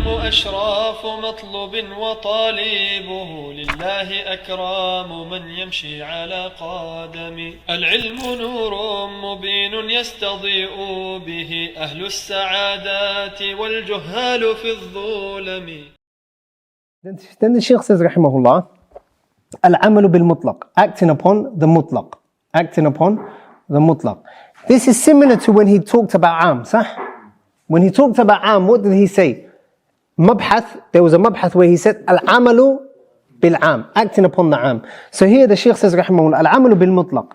أشراف مطلوب وطالبه لله أكرام من يمشي على قدم. العلم نور مبين يستضيء به أهل السعادات والجهال في الظلم. Then the Shaykh says rahimahullah, العمل بالمطلق, acting upon the mutlaq, acting upon the mutlaq. This is similar to when he talked about am, صح? When he talked about am, what did he say? Mabhath, there was a mabhath where he said al-amalu bil-am, acting upon the am. So here the Shaykh says rahimahullah, al-amalu bil-mutlaq.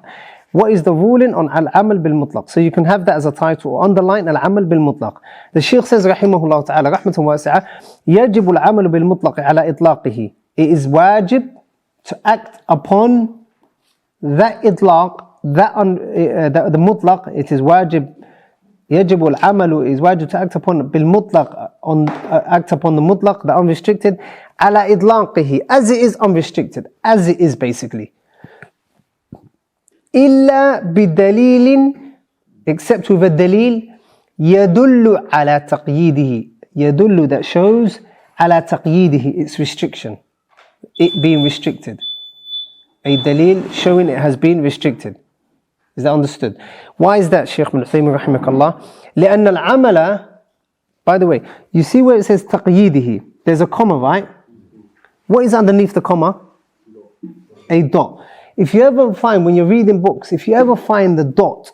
What is the ruling on al-amal bil-mutlaq? So you can have that as a title or underline al-amal bil-mutlaq. The Shaykh says rahimahullah ta'ala, rahmatan wasi'ah, يجب العمل بالمطلق على إطلاقه. It is wajib to act upon that itlaq, the mutlaq. It is wajib. يجب العمل is wajib to act upon بالمطلق, act upon the mutlaq, the unrestricted, على إطلاقه, as it is unrestricted, as it is basically. إلا بدليل, except with a dalil, يدل على تقييده. يدل, that shows, على تقييده, its restriction, it being restricted. A dalil showing it has been restricted. Is that understood? Why is that, Shaykh ibn Uthaymin rahimahullah? لأن العمل, by the way, you see where it says تقييده, there's a comma, right? What is underneath the comma? A dot. If you ever find, when you're reading books, if you ever find the dot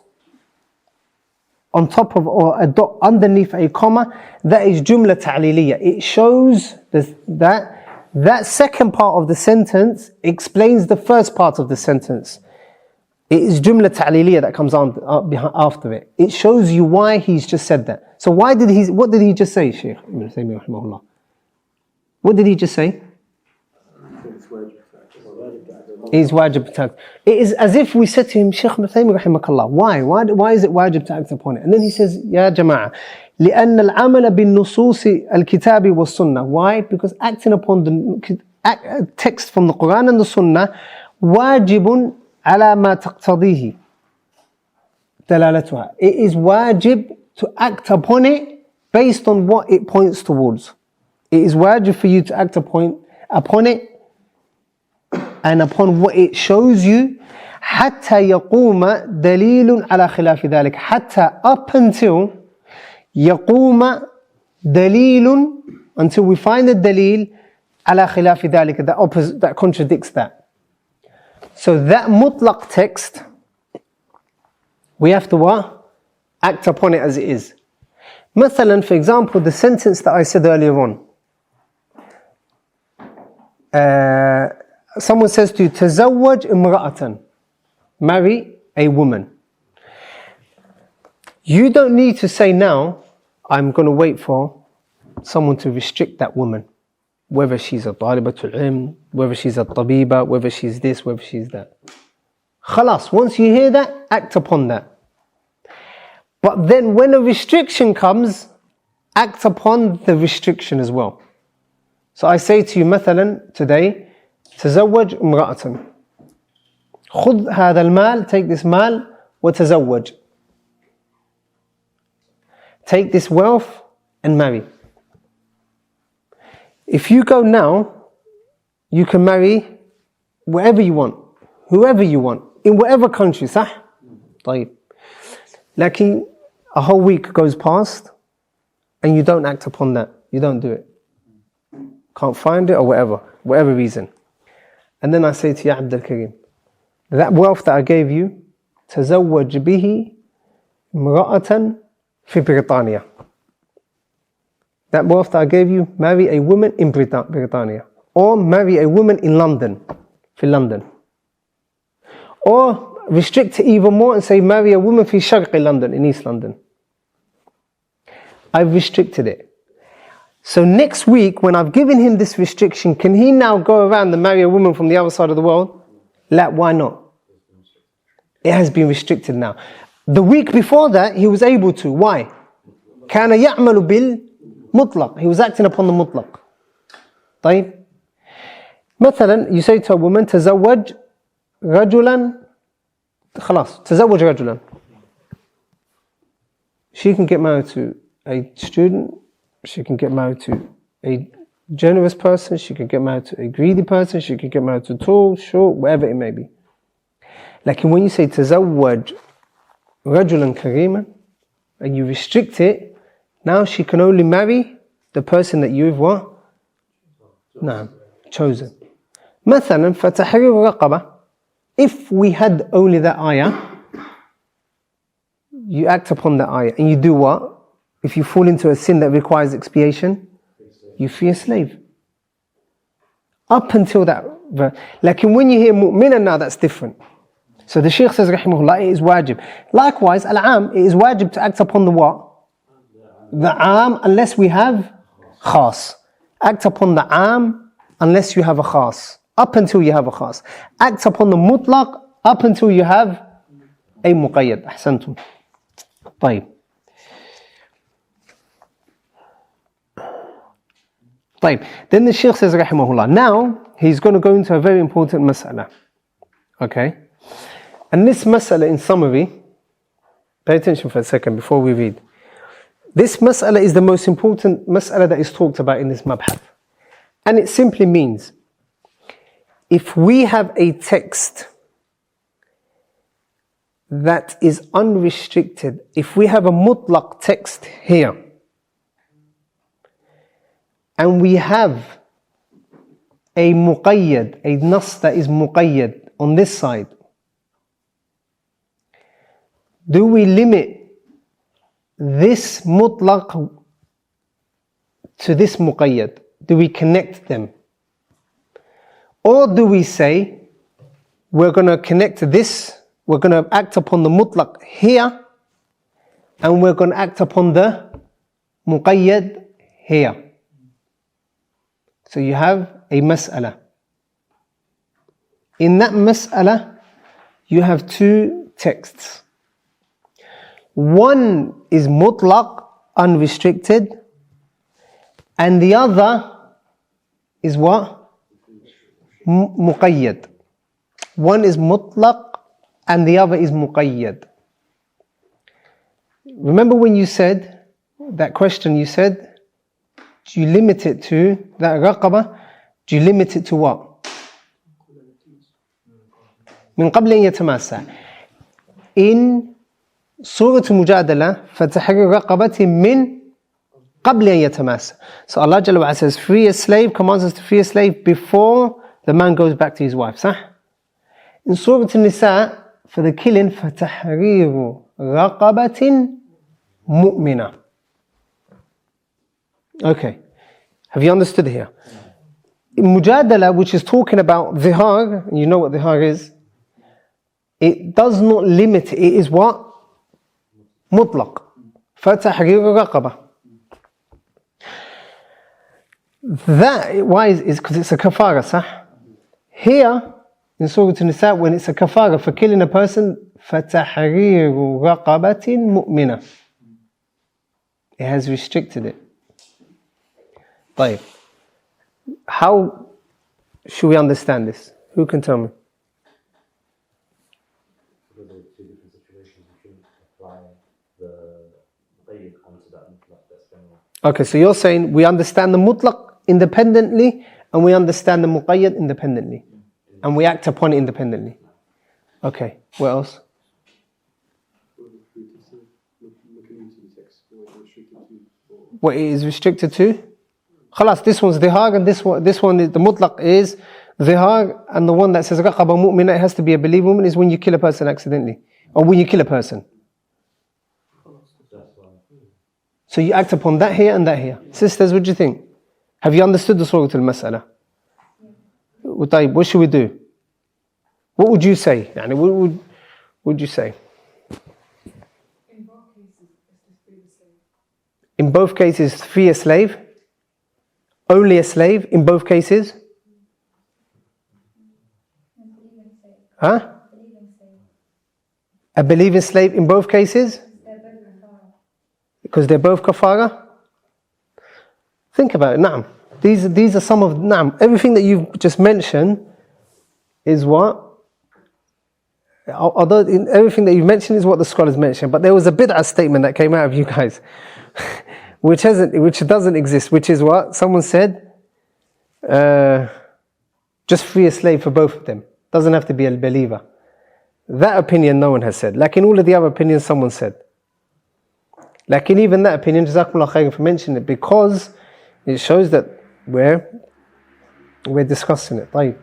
on top of, or a dot underneath a comma, that is jumla ta'liliyya. It shows that second part of the sentence explains the first part of the sentence. It is jumla ta'liliyya that comes on after it. It shows you why he's just said that. So what did he just say, Shaykh ibn Uthaymin rahimahullah? What did he just say? It is wajib to act. It is as if we said to him, Shaykh ibn Uthaymin rahimahullah, why is it wajib to act upon it? And then he says, Ya Jama'ah, لأن العمل بالنصوص الكتاب والسنة. Why? Because acting upon the text from the Quran and the Sunnah, واجب على ما تقتضيه دلالتها. It is wajib to act upon it based on what it points towards. It is wajib for you to act upon it and upon what it shows you. حتى يقوم دليل على خلاف ذلك. حتى, up until يقوم دليل, until we find a dalil على خلاف ذلك, that contradicts that. So that mutlaq text, we have to what? Act upon it as it is. مثلا, for example, the sentence that I said earlier on. Someone says to you, تزوج امرأة, marry a woman. You don't need to say now, I'm going to wait for someone to restrict that woman. Whether she's a talibatul ilm, whether she's a tabiba, whether she's this, whether she's that. Khalas, once you hear that, act upon that. But then when a restriction comes, act upon the restriction as well. So I say to you, مثلا, today, تزوج امرأة. خذ هذا المال, take this mal, وتزوج. Take this wealth and marry. If you go now, you can marry wherever you want, whoever you want, in whatever country, صح? طيب. Like a whole week goes past and you don't act upon that. You don't do it. Can't find it or whatever reason. And then I say to you, Abdul Karim, that wealth that I gave you, تزوج به امرأة في بريطانيا. That wealth that I gave you, marry a woman in Britannia. Or marry a woman in London, for London. Or restrict it even more and say marry a woman for Sharqi London, in East London. I've restricted it. So next week, when I've given him this restriction, can he now go around and marry a woman from the other side of the world? Why not? It has been restricted now. The week before that, he was able to. Why? كان يعمل بالمطلق. He was acting upon the mutlaq. طيب. مثلا, you say to a woman, تزوج رجلا, خلاص, تزوج رجلا. She can get married to a student, she can get married to a generous person, she can get married to a greedy person, she can get married to tall, short, whatever it may be. Like when you say تزوج رجلا كريما and you restrict it, now she can only marry the person that you've what? No, chosen. مثلا فتحرير رقبة. If we had only that ayah, you act upon that ayah and you do what? If you fall into a sin that requires expiation, you free a slave. Up until that verse. Like when you hear mu'mina now, that's different. So the Shaykh says, rahimahullah, it is wajib. Likewise, al-am, it is wajib to act upon the what? The am, unless we have khas. Act upon the am, unless you have a khas. Up until you have a khas. Act upon the mutlaq, up until you have a muqayyad. Ahsantum. طيب. طيب. Then the Shaykh says, rahimahullah, now he's going to go into a very important mas'ala. Okay? And this mas'ala, in summary, pay attention for a second before we read. This mas'ala is the most important mas'ala that is talked about in this mabhath. And it simply means, if we have a text that is unrestricted, if we have a mutlaq text here, and we have a muqayyad, a nas that is muqayyad on this side, do we limit this mutlaq to this muqayyad? Do we connect them? Or do we say, we're going to connect this, we're going to act upon the mutlaq here, and we're going to act upon the muqayyad here? So you have a mas'ala. In that mas'ala, you have two texts. One is mutlaq, unrestricted, and the other is what? Muqayyad. One is mutlaq and the other is muqayyad. Remember when you said, that question you said, do you limit it to that raqabah? Do you limit it to what? من قبل أن يتماسى. In Surah Mujadala, فَتَحْرِيرُ رَقَبَةٍ مِّن قَبْلِ أَن يَتَمَاسَى. So Allah Jalla wa'ala says, free a slave, commands us to free a slave before the man goes back to his wife. Sah? In Surah Nisa, for the killing, فَتَحْرِيرُ رَقَبَةٍ مُؤْمِنَةٍ. Okay, have you understood here? In Mujadala, which is talking about dhihar, and you know what dhihar is, it does not limit, it is what? Mutlaq. فَتَحْرِيرُ رَقَبَةٍ. That, why is because it's a kafara, sah? Here, in Surah Nisa, when it's a kafara for killing a person, فَتَحْرِيرُ رَقَبَةٍ مُؤْمِنَةٍ. It has restricted it. طيب. How should we understand this? Who can tell me? Because there are two different situations, you shouldn't apply the qayyid onto that mutlaq that's going on. Okay, so you're saying we understand the mutlaq independently and we understand the muqayyad independently. And we act upon it independently. Okay, what else? What it is restricted to? Khalas, this one's dhihar and this one is, the mutlaq is dhihar, and the one that says raqaba mu'mina, it has to be a believing woman, is when you kill a person accidentally. Or when you kill a person. So you act upon that here and that here. Sisters, what do you think? Have you understood the Surah al-Mas'ala? What should we do? What would you say? Yani, what would you say? In both cases, free a slave. Only a slave in both cases? Huh? A believing slave in both cases? Because they're both kafara? Think about it. Naam. These are some of, naam, everything that you've just mentioned is what? Although everything that you've mentioned is what the scholars mentioned, but there was a bid'ah statement that came out of you guys. which doesn't exist, which is what? Someone said, just free a slave for both of them. Doesn't have to be a believer. That opinion no one has said. Like in all of the other opinions, someone said. Like in even that opinion, Jazakumullah khairan for mentioning it, because it shows that we're discussing it. طيب.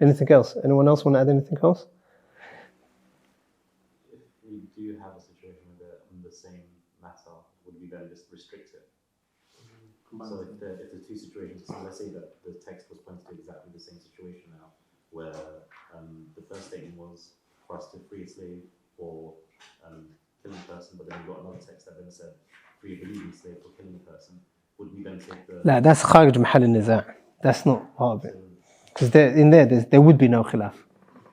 Anything else? Anyone else want to add anything else? If we do have a situation where on the same matter, would we then just restrict it? So if the two situations, so let's say that the text was pointing to exactly the same situation now, where the first statement was for us to free a slave or killing a person, but then we got another text that then said free a believing slave for killing a person. Would we then take the... لا, that's خارج محل النزاع. That's not part of it. Because there would be no khilaf.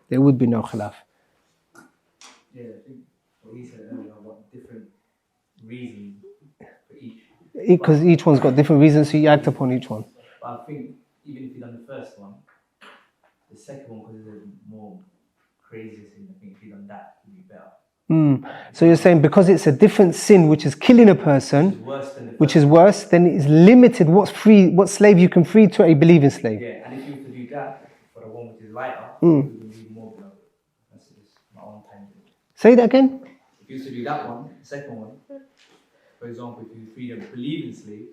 There would be no khilaf. Yeah, I think what he said earlier about different reasons for each. Because each one's got different reasons, so you act upon each one. But I think even if you done the first one, the second one, because it's a more crazy sin, I think if you done that, it would be better. So you're saying because it's a different sin, which is killing a person, which is worse, then it's limited what slave you can free to a believing slave. Yeah, and if you were to do that for the one which is lighter, it would be more beloved. That's just my own tangent. Say that again? If you were to do that one, the second one, for example, if you free a believing slave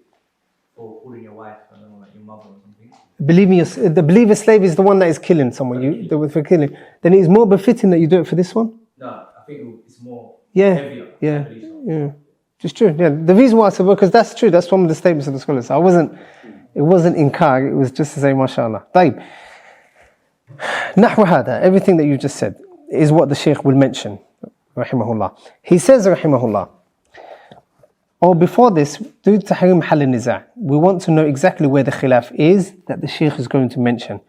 for calling your wife, I don't know, like your mother or something. The believer slave is the one that is killing someone, for killing. Then it is more befitting that you do it for this one? No, I think it's more heavier. Yeah. Just true. Yeah. The reason why I said, because that's true. That's one of the statements of the scholars. It wasn't inkar. It was just to say, mashallah. طيب. نحو هذا, everything that you just said is what the Shaykh will mention. Rahimahullah. He says, Rahimahullah. Or before this, do tahrim hal al-niza'. We want to know exactly where the khilaf is that the Shaykh is going to mention.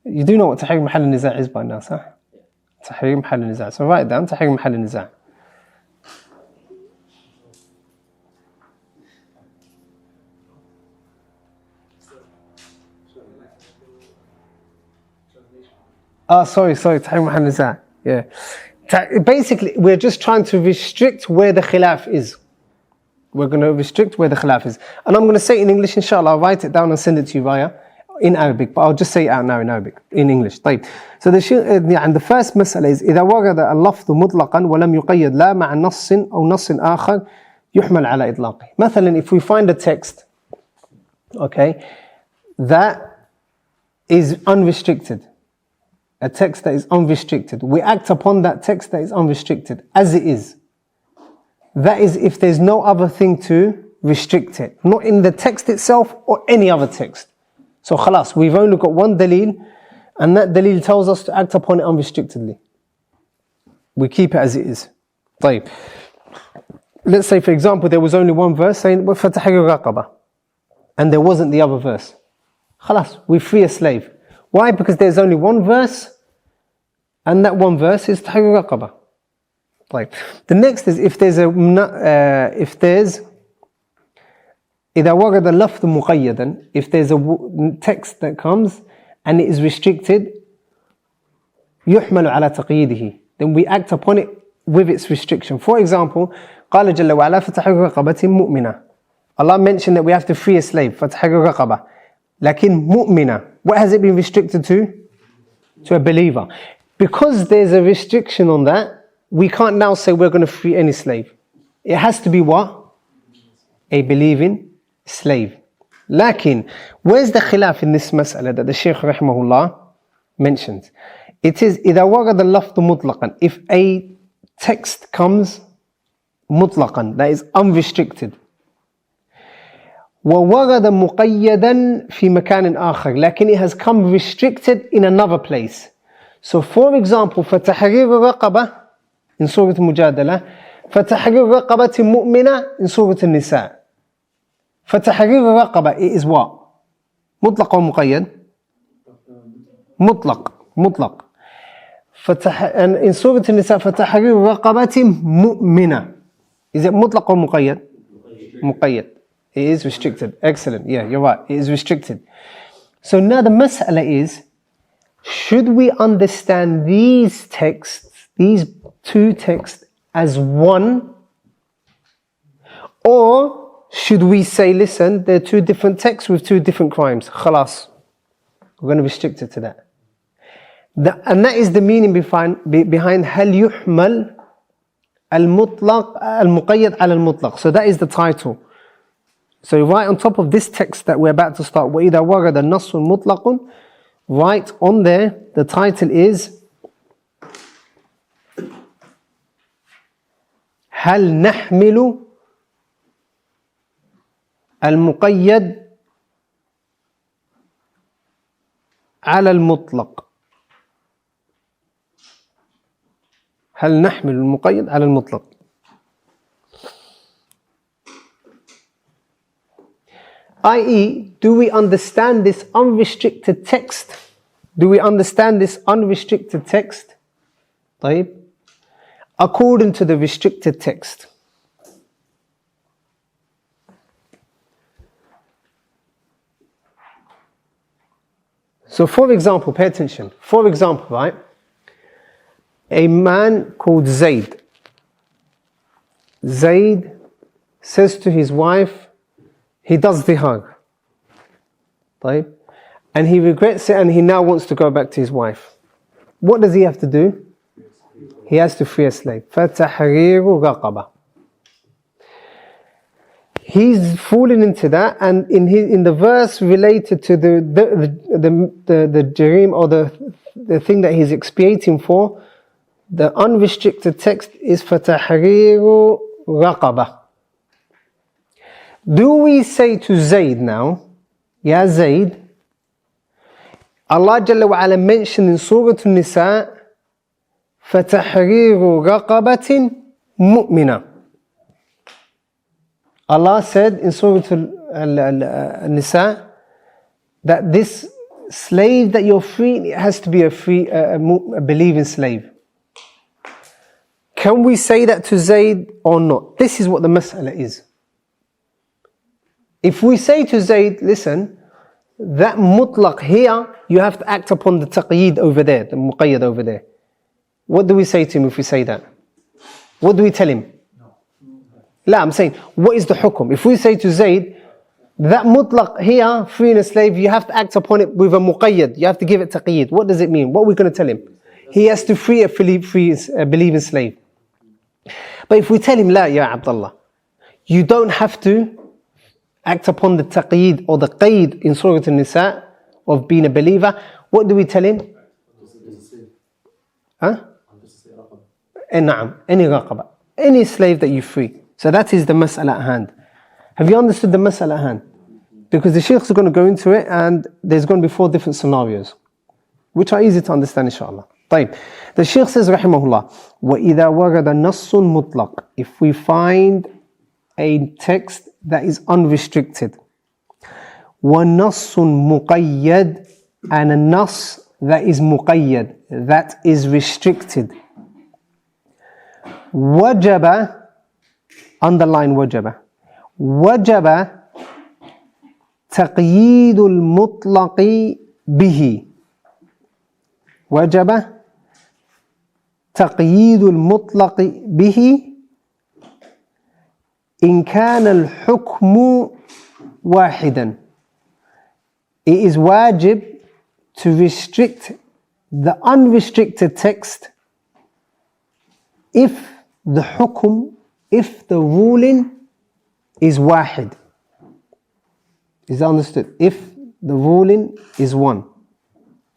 You do know what tahrim hal al-niza' is by now, sir? تحريم حل النزاع. So write it down. تحريم حل النزاع. Sorry. تحريم حل النزاع. Yeah. Basically, we're just trying to restrict where the khilaf is. We're going to restrict where the khilaf is. And I'm going to say it in English, inshallah. I'll write it down and send it to you via in Arabic, but I'll just say it out now in Arabic, in English. طيب. So the first مسألة is إذا ورد اللفظ مطلقا ولم يقيد لا مع نص أو نص آخر يحمل على إطلاقه. مثلا, if we find a text, okay, that is unrestricted, a text that is unrestricted, we act upon that text that is unrestricted as it is. That is if there's no other thing to restrict it, not in the text itself or any other text. So khalas, we've only got one dalil, and that dalil tells us to act upon it unrestrictedly. We keep it as it is. طيب. Let's say, for example, there was only one verse saying فَتَحْرِيرُ رَقَبَةٍ, and there wasn't the other verse. Khalas, we free a slave. Why? Because there's only one verse, and that one verse is تَحْرِيرُ رَقَبَةٍ. طيب. The next is if there's إذا ورد اللفظ مقيدا, if there's a text that comes and it is restricted, يحمل على تقييده, then we act upon it with its restriction. For example, قال جل وعلا فتحرير رقبة مؤمنة. Allah mentioned that we have to free a slave, فتحرير رقبة. لكن مؤمنة, what has it been restricted to? To a believer. Because there's a restriction on that, we can't now say we're going to free any slave. It has to be what? A believing slave. Lakin, where's the khilaf in this mas'ala that the Shaykh rahimahullah mentions? It is إذا ورد اللفظ مطلقا, if a text comes مطلقا, that is unrestricted, وورد مقيدا في مكان آخر, لكن it has come restricted in another place. So for example, فتحرير رقبة in Surah Al-Mujadala, فتحرير رقبة مؤمنة in Surah Al-Nisa. فتحرير الرقبة, it is what? مطلق أو مقيد? مطلق. and in Surah Al-Nisa, فتحرير رقبة مؤمنة. Is it مطلق or مقيد? مقيد. It is restricted. Excellent. Yeah, you're right. It is restricted. So now the mas'ala is, should we understand these texts, these two texts, as one, or should we say, listen, they're two different texts with two different crimes? Khalas. We're going to restrict it to that. And that is the meaning behind هل يحمل المطلق المقيد على المطلق. So that is the title. So right on top of this text that we're about to start, وَإِذَا وَرَدَ النَّصُّ مُطْلَقٌ, right on there, the title is هل نحمل المقيد على المطلق. هل نحمل المقيد على المطلق. i.e., do we understand this unrestricted text? Do we understand this unrestricted text? طيب. According to the restricted text. So for example, pay attention. For example, right? A man called Zayd. Zayd says to his wife, he does dhihar. Right? And he regrets it and he now wants to go back to his wife. What does he have to do? He has to free a slave. فَتَحْرِيرُ رَقَبَةٍ. He's fallen into that, and in the verse related to the jareem, or the thing that he's expiating for, the unrestricted text is فَتَحْرِيرُ رَقَبَةٍ. Do we say to Zayd now, Ya Zayd, Allah Jalla wa Ala mentioned in Surah An-Nisa, فَتَحْرِيرُ رَقَبَةٍ مُؤْمِنَةٍ. Allah said in Surah An-Nisa that this slave that you're freeing, it has to be a believing slave. Can we say that to Zayd or not? This is what the mas'ala is. If we say to Zayd, listen, that mutlaq here, you have to act upon the taqyeed over there, the muqayyad over there. What do we say to him if we say that? What do we tell him? La, I'm saying, what is the hukum? If we say to Zayd, that mutlaq here, freeing a slave, you have to act upon it with a muqayyad, you have to give it taqyeed. What does it mean? What are we going to tell him? He has to free a believing slave. But if we tell him, la, ya Abdullah, you don't have to act upon the taqyeed or the qayd in Surah An-Nisa of being a believer, what do we tell him? Huh? Any raqaba, any slave that you free. So that is the mas'ala at hand. Have you understood the mas'ala at hand? Because the Shaykh is going to go into it and there's going to be 4 different scenarios, which are easy to understand, inshallah. طيب. The Shaykh says, rahimahullah, وَإِذَا وَرَدَ نَصٌّ مُطْلَقٌ. If we find a text that is unrestricted, وَنَصٌّ مُقَيَّد, and a nas that is muqayyad, that is restricted, وَجَبَ, underline وَجَبَ, وَجَبَ تَقْيِيدُ الْمُطْلَقِ بِهِ, وَجَبَ تَقْيِيدُ الْمُطْلَقِ بِهِ إِنْ كَانَ الْحُكْمُ وَاحِدًا. It is wajib to restrict the unrestricted text if the hukum, if the ruling is wahid. Is that understood? If the ruling is one.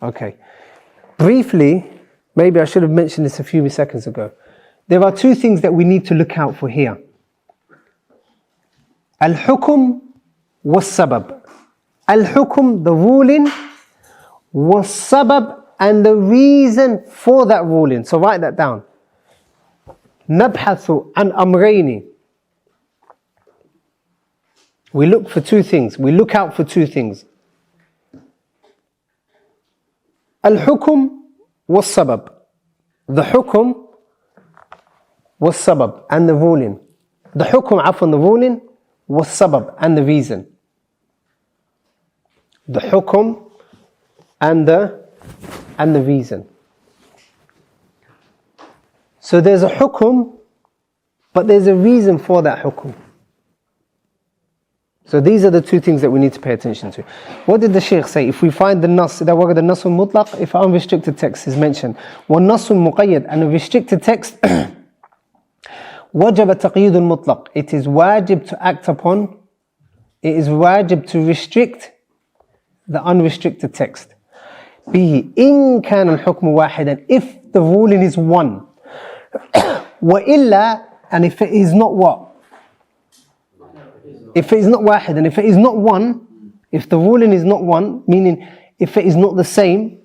Okay. Briefly, maybe I should have mentioned this a few seconds ago. There are 2 things that we need to look out for here. Al-hukum was-sabab. Al-hukum, the ruling, was-sabab, and the reason for that ruling. So write that down. نبحث عن أمرين. We look for 2 things. We look out for 2 things. Al-hukum was-sabab. The hukum was-sabab, and the ruling. The hukum, afwan, the ruling, was-sabab, and the reason. The hukum and the reason. So there's a hukum, but there's a reason for that hukum. So these are the two things that we need to pay attention to. What did the Shaykh say? If we find the nas, that word, the nasul mutlaq, if unrestricted text is mentioned, one nasul muqayyad, and a restricted text, wajib taqyid mutlaq. It is wajib to act upon, it is wajib to restrict the unrestricted text. به إن كان الحكم واحدا, if the ruling is one. وإلا, and if it is not what? If it is not wahid, and if it is not one, if the ruling is not one, meaning if it is not the same,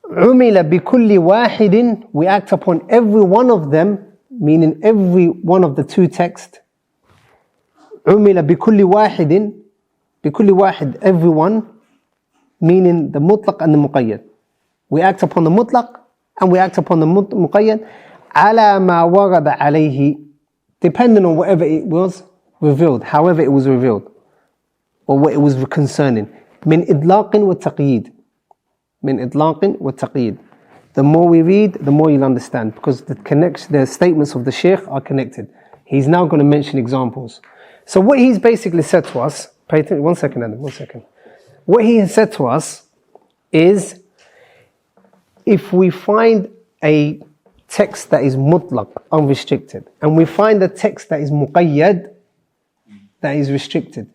عُمِلَ بِكُلِّ وَاحِدٍ, we act upon every one of them, meaning every one of the two texts. عُمِلَ بِكُلِّ وَاحِدٍ, بِكُلِّ وَاحِد, every one, meaning the mutlaq and the muqayyad. We act upon the mutlaq and we act upon the muqayyad على ما ورد عليه, depending on whatever it was revealed, however it was revealed, or what it was concerning. من إطلاق والتقييد, من إطلاق والتقييد. The more we read, the more you'll understand, because the statements of the Shaykh are connected. He's now going to mention examples. So what he's basically said to us, pay attention, one second, Adam, one second. What he has said to us is, if we find a text that is mutlaq, unrestricted, and we find a text that is muqayyad, that is restricted,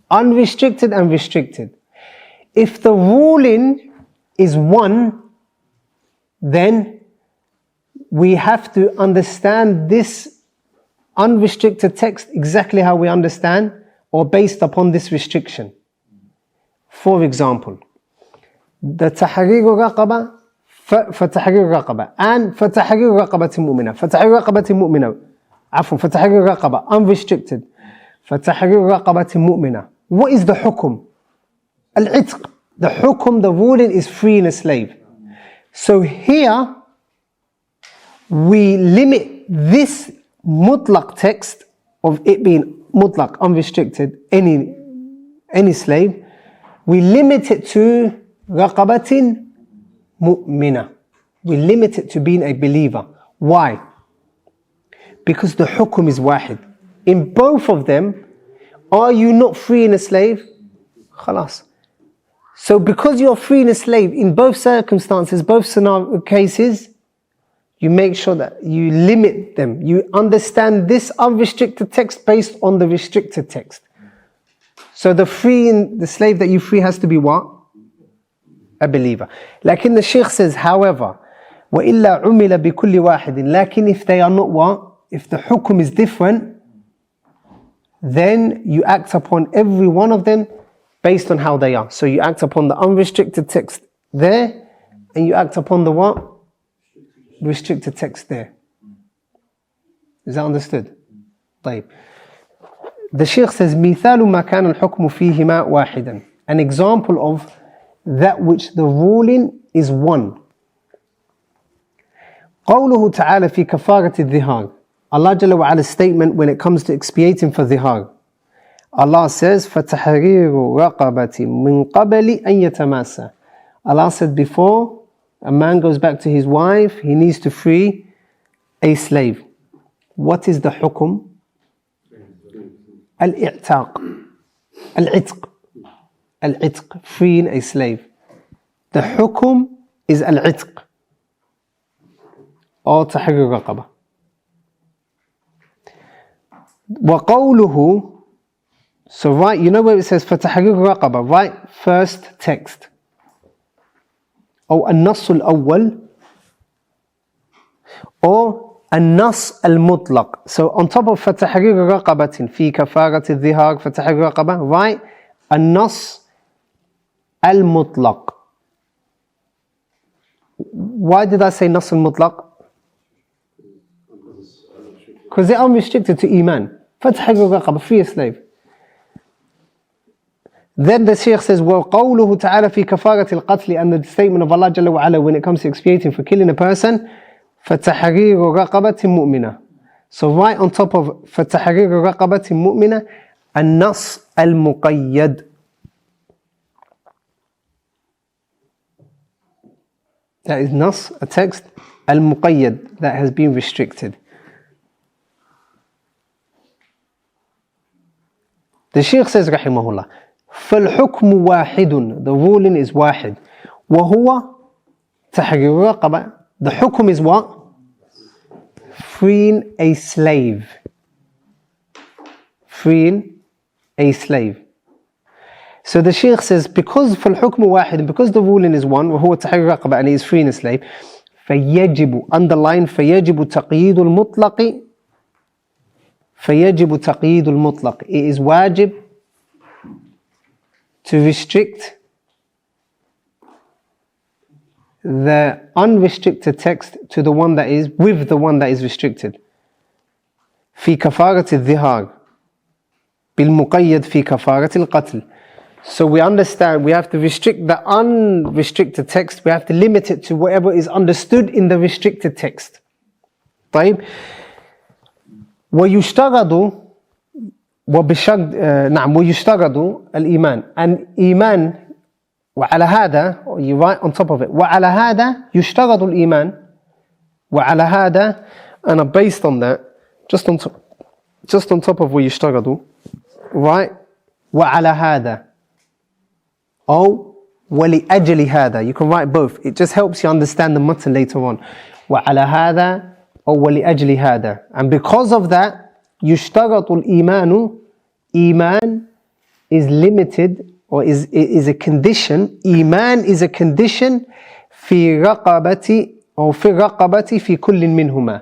unrestricted and restricted, if the ruling is one, then we have to understand this unrestricted text exactly how we understand, or based upon this restriction. For example, the tahrir raqaba, فتحرير رقبة, and فتحرير رقبة مؤمنة, فتحرير رقبة مؤمنة, عفوا فتحرير رقبة, unrestricted, فتحرير رقبة مؤمنة. What is the hukum? Al-itq. The hukum, the ruling is freeing a slave. So here, we limit this mutlaq text of it being mutlaq, unrestricted, any slave, we limit it to raqabatin mu'mina. We limit it to being a believer. Why? Because the hukum is wahid. In both of them, are you not freeing a slave? Khalas. So because you're freeing a slave in both circumstances, both scenario cases, you make sure that you limit them. You understand this unrestricted text based on the restricted text. So the slave that you free has to be what? A believer. Lakin the Shaykh says, however, وَإِلَّا عُمِلَ بِكُلِّ وَاحِدٍ, lakin if they are not what? If the hukum is different, then you act upon every one of them based on how they are. So you act upon the unrestricted text there, and you act upon the what? Restricted text there. Is that understood? طيب. The Shaykh says, مِثَالُ مَا كَانَ الْحُكْمُ فِيهِمَا وَاحِدًا, an example of that which the ruling is one. قوله تعالى في كفارة الظهار. Allah Jalla wa Ala's statement when it comes to expiating for dhihar. Allah says, فَتَحْرِيرُ رَقَبَةٍ مِّن قَبَلِ أَن يَتَمَاسَّى. Allah said before a man goes back to his wife, he needs to free a slave. What is the hukum? Al-i'taq. Al-itq. Al-itq, freeing a slave. The hukum is al-itq, or tahrir raqaba. وَقَوْلُهُ, so right, you know where it says فَتَحْرِيرُ رَقَبَةٍ, right? First text. Or النص الأول, or النص المطلق. So on top of فَتَحْرِيرُ رَقَبَةٍ في كفارة الظهار فَتَحْرِيرُ رَقَبَةٍ, right? النص المطلق. Why did I say نص المطلق? Because they're unrestricted to iman. فَتَحْرِيرُ رَقَبَةٍ, free a slave. Then the Shaykh says, وَقَوْلُهُ تَعَالَى فِي كَفَارَةِ الْقَتْلِ, and the statement of Allah Jalla wa Ala when it comes to expiating for killing a person, فَتَحْرِيرُ رَقَبَةٍ مُؤْمِنَةٍ. So right on top of فَتَحْرِيرُ رَقَبَةٍ مُؤْمِنَةٍ, النَّصْ الْمُقَيَّد. That is nas, a text, al-muqayyad, that has been restricted. The Shaykh says rahimahullah, فالحكم واحد, the ruling is واحد, وهو تحرير رقبة. The hukum is what? Freeing a slave. Freeing a slave. So the Shaykh says, because فالحكم واحد, because the ruling is one, وهو تحرير رقبة, and he is freeing a slave, فيجب, underline, فيجب تقييد المطلق. فيجب تقييد المطلق. It is wajib to restrict the unrestricted text to the one that is with the one that is restricted. في كفارة الظهار بالمقيد في كفارة القتل. So we understand we have to restrict the unrestricted text, we have to limit it to whatever is understood in the restricted text. طيب. ويشترط نعم ويشترط الإيمان, and إيمان وعلى هذا, you write on top of it, وعلى هذا يشترط الإيمان, وعلى هذا, and based on that, just on top of ويشترط, right, وعلى هذا, أو ولأجل هذا, you can write both, it just helps you understand the mutton later on. وعلى هذا أو ولأجل هذا, and because of that, يشترط الإيمان, إيمان is limited, or is a condition. Iman is a condition في رقبة أو في الرقبة في كل منهما.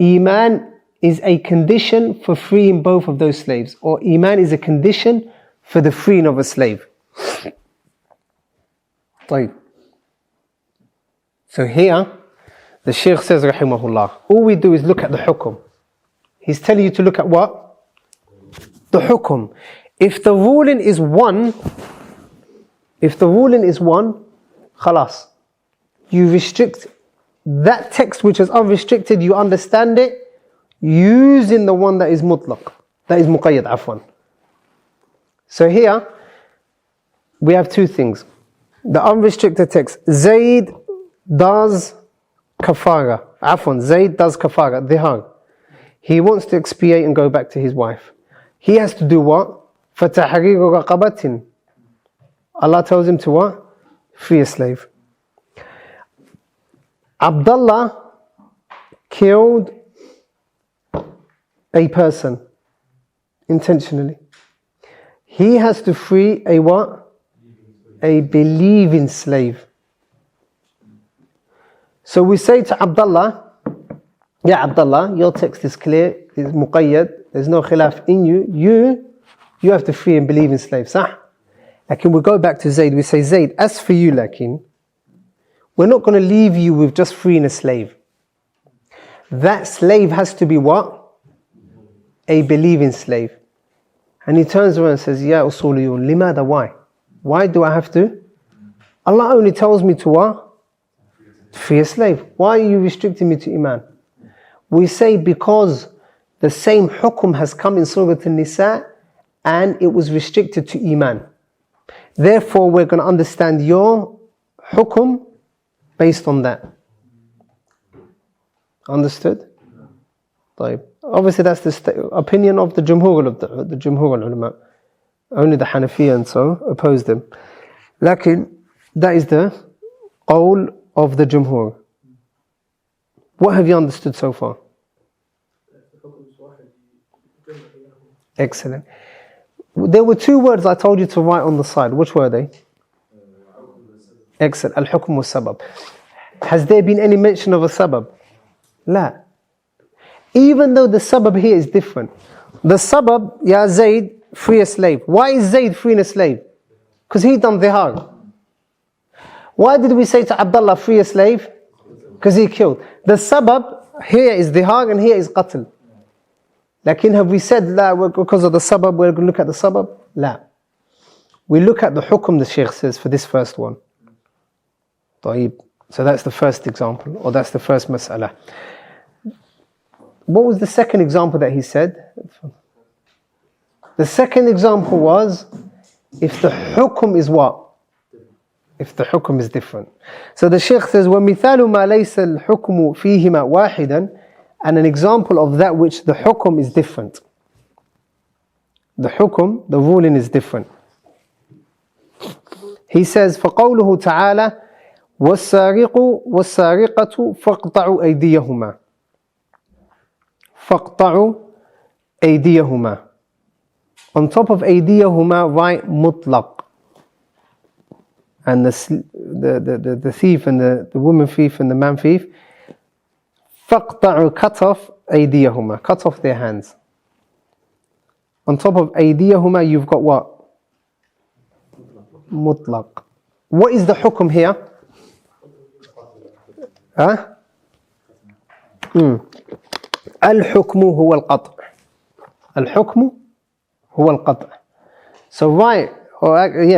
Iman is a condition for freeing both of those slaves, or Iman is a condition for the freeing of a slave. طيب. So here the Shaykh says rahimahullah, all we do is look at the hukum. He's telling you to look at what? The hukum. If the ruling is one, khalas, you restrict that text which is unrestricted, you understand it using the one that is mutlaq, that is muqayyad, afwan. So here we have two things. The unrestricted text, Zayd does kafara, Zayd does kafara, dhihar. He wants to expiate and go back to his wife. He has to do what? فَتَحْرِيرُ رَقَبَةٍ. Allah tells him to what? Free a slave. Abdullah killed a person intentionally. He has to free a what? A believing slave. So we say to Abdullah, Ya Abdullah, your text is clear, is muqayyad, there's no khilaf in you. You have to free and believe in slaves. Sah? Lakin we go back to Zayd, we say, Zayd, as for you, lakin, we're not going to leave you with just freeing a slave. That slave has to be what? A believing slave. And he turns around and says, Ya Usuliyun, limada, why? Why do I have to? Allah only tells me to what? To free a slave. Why are you restricting me to Iman? We say because the same hukum has come in Surah An-Nisa and it was restricted to Iman. Therefore, we're going to understand your hukum based on that. Understood? طيب. Obviously, that's the opinion of the Jumhur of the Jumhur al-Ulama. Only the Hanafiya and so oppose them. Lakin, that is the qawl of the Jumhur. What have you understood so far? Excellent. There were two words I told you to write on the side. Which were they? Excellent. Al-hukm was-sabab. Has there been any mention of a sabab? La. Even though the sabab here is different. The sabab, Ya Zayd, free a slave. Why is Zayd freeing a slave? Because he done dhihar. Why did we say to Abdullah, free a slave? Because he killed. The sabab here is dhihar and here is qatl. Lakin have we said, la, because of the sabab, we're going to look at the sabab? La. We look at the hukum, the Shaykh says, for this first one. طيب. So that's the first example, or that's the first mas'ala. What was the second example that he said? The second example was, if the hukum is what? If the hukum is different. So the Shaykh says, وَمِثَالُ مَا لَيْسَ الْحُكْمُ فِيهِمَا وَاحِدًا, and an example of that which the hukum is different. The hukum, the ruling is different. He says, فَقَوْلُهُ تَعَالَى وَالسَّارِقُ وَالسَّارِقَةُ فَاقْطَعُوا أَيْدِيَهُمَا. فَاقْطَعُوا أَيْدِيَهُمَا. On top of أَيْدِيَهُمَا, write mutlaq. And the thief and the woman thief and the man thief, فَاقْطَعُوا, cut off أَيْدِيَهُمَا, cut off their hands. On top of أَيْدِيَهُمَا, you've got what? Mutlaq. What is the hukum here? Huh? الحكم هو القطع. الحكم هو القطع. So write,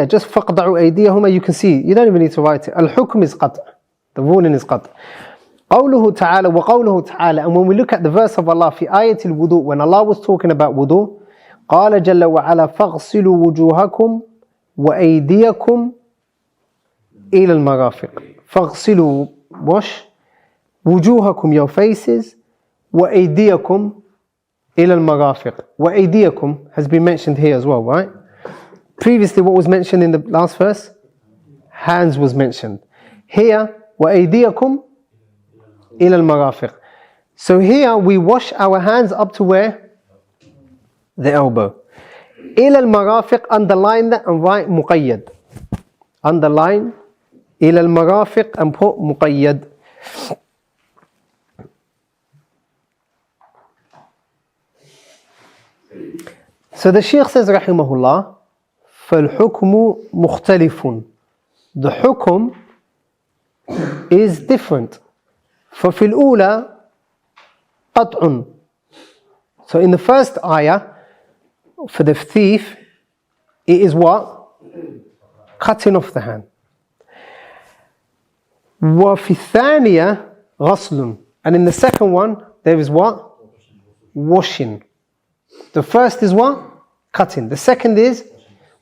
just فَقْطَعُوا أَيْدِيَهُمَا, you can see, you don't even need to write it. الحكم is قطع. The ruling is قطع. قوله تعالى وقوله تعالى. And when we look at the verse of Allah في آية الوضوء, when Allah was talking about wudu, قال جل وعلا فاغسلوا وجوهكم وأيديكم إلى المرافق. فاغسلوا, wash, وجوهكم, your faces, وأيديكم إلى المرافق. وأيديكم has been mentioned here as well, right? Previously, what was mentioned in the last verse? Hands was mentioned. Here, وأيديكم إلى المرافق. So here we wash our hands up to where? The elbow. إلى المرافق, underline that and write مقيد. Underline إلى المرافق and put مقيد. So the Shaykh says رحمه الله فالحكم مختلف. The hukum is different. ففي الأولى قطع. So in the first ayah, for the thief, it is what? Cutting off the hand. وفي الثانية غسل. And in the second one, there is what? Washing. The first is what? Cutting. The second is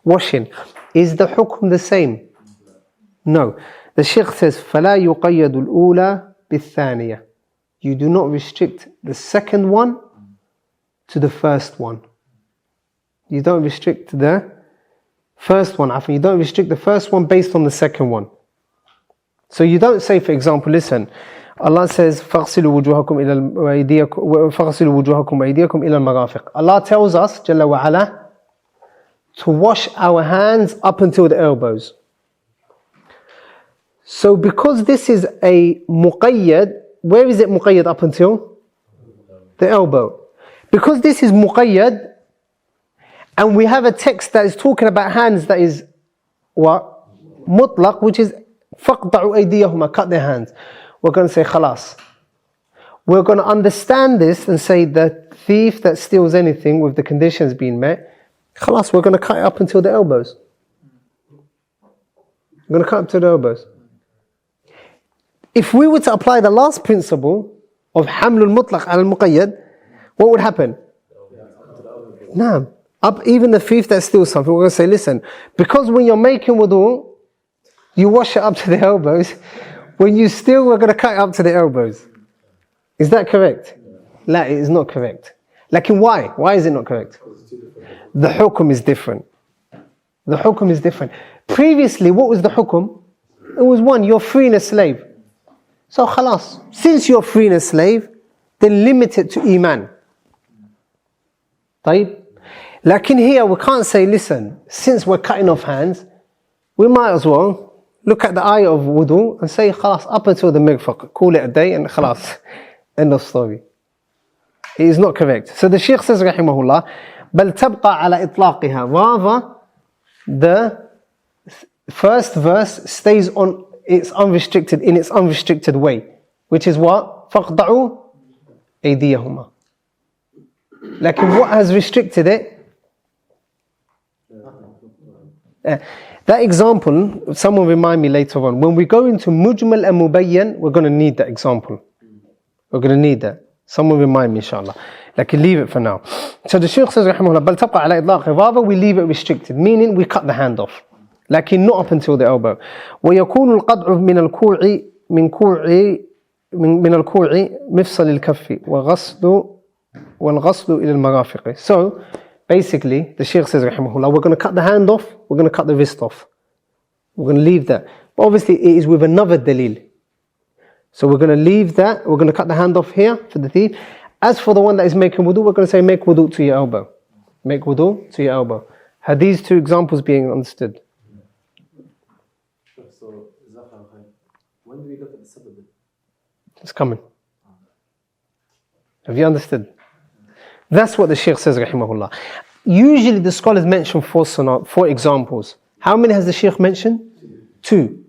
washing. Is the hukum the same? No. The Shaykh says فلا يقيد الأولى بالثانية. You do not restrict the second one to the first one. You don't restrict the first one. You don't restrict the first one based on the second one. So you don't say, for example, listen, Allah says فَاغْسِلُوا وُجُوهَكُمْ وَأَيْدِيَكُمْ إِلَى الْمَرَافِقِ. Allah tells us, Jalla wa ala, to wash our hands up until the elbows. So because this is a muqayyad, where is it muqayyad up until? The elbow. Because this is muqayyad, and we have a text that is talking about hands that is what? Mutlaq, which is فَقْطَعُوا أَيْدِيَهُمَا, cut their hands. We're going to say khalas. We're going to understand this and say the thief that steals anything with the conditions being met, khalas, we're going to cut it up until the elbows. We're going to cut up to the elbows. If we were to apply the last principle of hamlul mutlaq al muqayyad, what would happen? No. Up, even the thief that steals something, we're going to say, listen, because when you're making wudu, you wash it up to the elbows. When you steal, we're going to cut it up to the elbows. Is that correct? No, it is not correct. Like, why? Why is it not correct? The hukum is different. The hukum is different. Previously, what was the hukum? It was one, you're freeing a slave. So khalas, since you're freeing a slave, then limit it to iman. طيب? Like in here, we can't say, listen, since we're cutting off hands, we might as well look at the ayah of wudu and say, khalas, up until the mirfaq, call it a day and khalas, end of story. It is not correct. So the Shaykh says, rahimahullah, بل تبقى على إطلاقها. Rather, the first verse stays on its unrestricted, in its unrestricted way, which is what? فَاقْطَعُوا أَيْدِيَهُمَا. Like what has restricted it? That example, someone remind me later on. When we go into mujmal and mubayyan, we're going to need that example. We're going to need that. Someone remind me, inshallah. Like, leave it for now. So the Shaykh says, rahimahullah, بل تبقى على إطلاقه. Rather, we leave it restricted, meaning we cut the hand off. Like, not up until the elbow. ويكون القطع من الكوع من الكوع مفصل الكف والغسل إلى المرافق. So, basically, the Shaykh says, rahimahullah, we're going to cut the hand off, we're going to cut the wrist off. We're going to leave that. But obviously, it is with another dalil. So we're going to leave that, we're going to cut the hand off here for the thief. As for the one that is making wudu, we're going to say, make wudu to your elbow. Make wudu to your elbow. Are these two examples being understood? So, when do we look at the sabab? It's coming. Have you understood? That's what the Shaykh says, rahimahullah. Usually the scholars mention four examples. How many has the Shaykh mentioned? 2.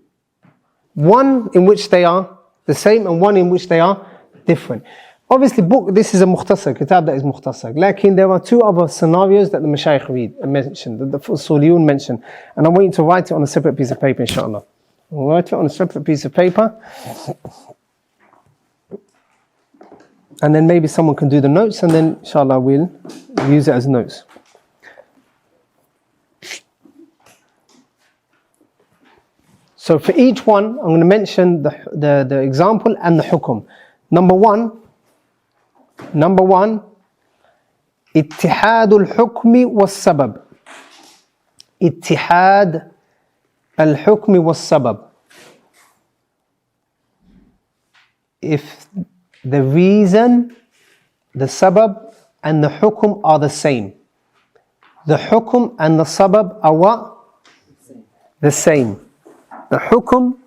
One in which they are the same and one in which they are different. Obviously, this is a mukhtasar, kitab that is mukhtasar. Lakin there are 2 other scenarios that the Mashaykh mentioned, that the Usuliyun mentioned. And I want you to write it on a separate piece of paper, inshallah. Write it on a separate piece of paper. And then maybe someone can do the notes, and then inshallah we'll use it as notes. So for each one, I'm going to mention the example and the hukum. Number one, اتحاد الحكم والسبب. اتحاد الحكم والسبب. If the reason, the sabab and the hukum are the same. The hukum and the sabab are what? The same. The hukum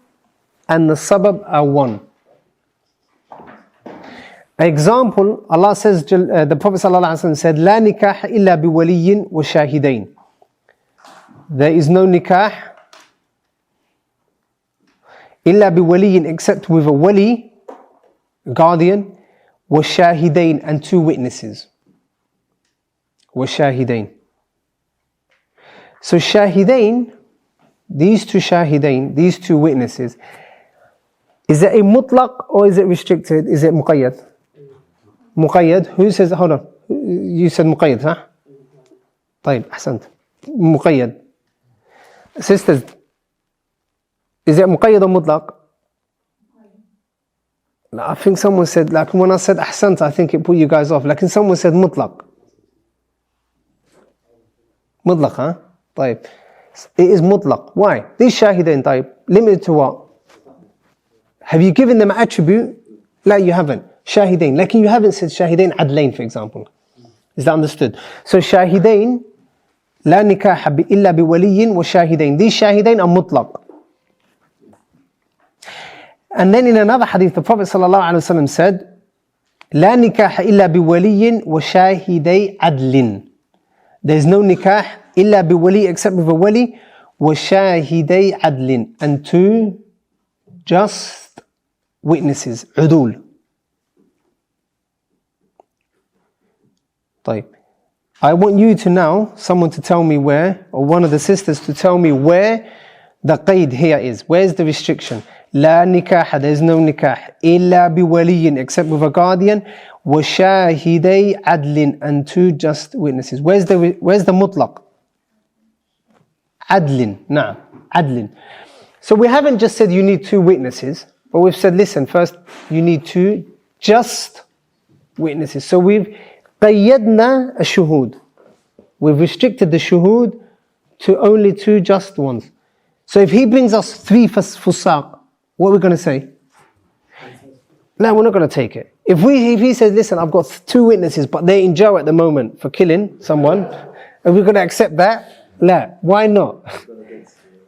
and the sabab are one. Example, Allah says, the Prophet ﷺ said, لا نكاح إلا بولي وشاهدين. There is no nikah إلا بولي except with a wali, guardian, وشاهدين and 2 witnesses. وشاهدين. So shahidain, these 2 witnesses, is it a mutlaq or is it restricted? Is it muqayyad? Muqayyad. Who says, hold on, you said muqayyad, huh? طيب, أحسنت. Muqayyad. Sisters, is it muqayyad or mutlaq? I think someone said, like when I said ahsant, I think it put you guys off. Like someone said mutlaq. Mutlaq, huh? طيب. It is mutlaq. Why? These shahidain type, limited to what? Have you given them an attribute? No, you haven't. Shahidain. Like you haven't said shahidain adlain, for example. Is that understood? So shahidain, لا نكاح إلا بولي وشاهدين. These shahidain are mutlaq. And then in another hadith, the Prophet ﷺ said, لا نكاح إلا بولي وشاهدي عدل. There is no nikah إلا بولي except with a wali وشاهدي عدل and 2 just witnesses, عدول. طيب. I want you to now, someone to tell me where, or one of the sisters to tell me where the qaid here is. Where's the restriction? لا نكاح, there is no nikah إلا بولي except with a guardian وشاهدي عدل and 2 just witnesses. Where's the mutlaq? عدل. نعم. عدل. So we haven't just said you need 2 witnesses, but we've said, listen, first you need 2 just witnesses. So we've قيدنا الشهود. We've restricted the shuhud to only 2 just ones. So if he brings us 3 fusaq, what are we going to say? No, we're not going to take it. If he says, listen, I've got 2 witnesses, but they're in jail at the moment for killing someone, are we going to accept that? No. Why not?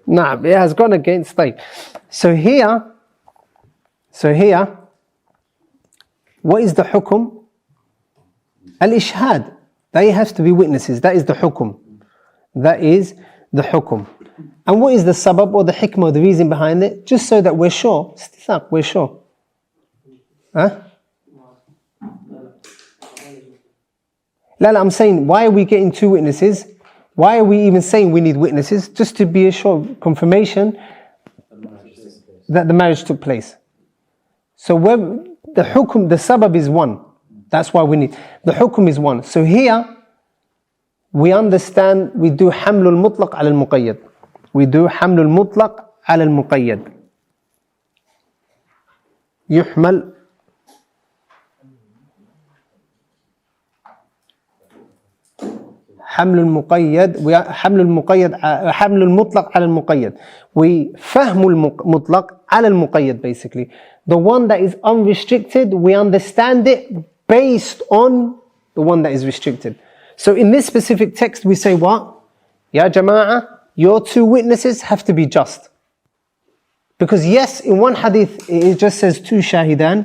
Nah, it has gone against state. So here, what is the hukum? Al-ishhad. They have to be witnesses. That is the hukum. That is the hukum. And what is the sabab or the hikmah, the reason behind it? Just so that we're sure. We're sure. Huh? Lala, I'm saying, why are we getting 2 witnesses? Why are we even saying we need witnesses? Just to be a sure confirmation that the marriage took place. So where the hukum, the sabab is 1. That's why we need. The hukum is 1. So here, we understand, we do hamlul mutlaq ala al-muqayyad. We do hamlul mutlaq ala al-muqayyad. يحمل حمل المقيد حمل المقيد حمل المطلق على المقيد. We فهم المطلق على المقيد basically. The one that is unrestricted, we understand it based on the one that is restricted. So in this specific text we say what? Ya Jama'ah, your two witnesses have to be just. Because yes, in one hadith it just says two shahidan,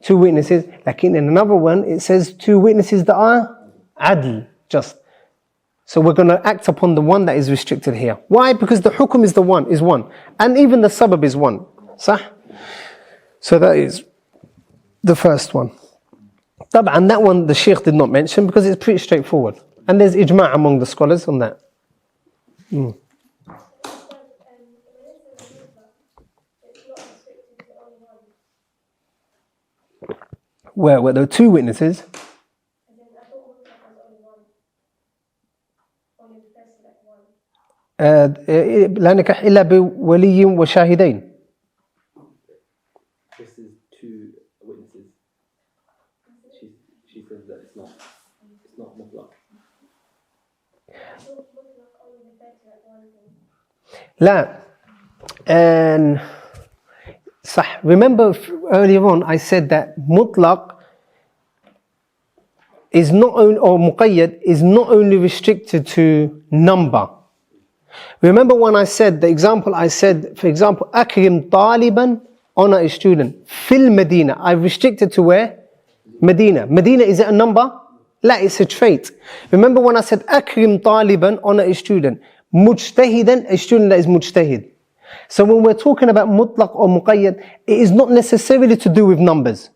two witnesses. Like in another one it says two witnesses that are adl, just. So we're going to act upon the one that is restricted here. Why? Because the hukum is one. And even the sabab is one. Sah? So that is the first one. And that one the Shaykh did not mention because it's pretty straightforward. And there's ijma' among the scholars on that. Where there were two witnesses. لا نكح إلا بولي وشاهدين. This is two witnesses. She says that it's not mutlaq. لا. And صح. Remember earlier on I said that mutlaq is not only, or muqayyad is not only restricted to number. Remember when I said, the example I said, for example, akrim taliban, honor a student. Fil Medina, I've restricted to where? Medina. Medina, is it a number? La, it's a trait. Remember when I said akrim taliban, honor a student. Mujtahidan, a student that is mujtahid. So when we're talking about mutlaq or muqayyad, it is not necessarily to do with numbers.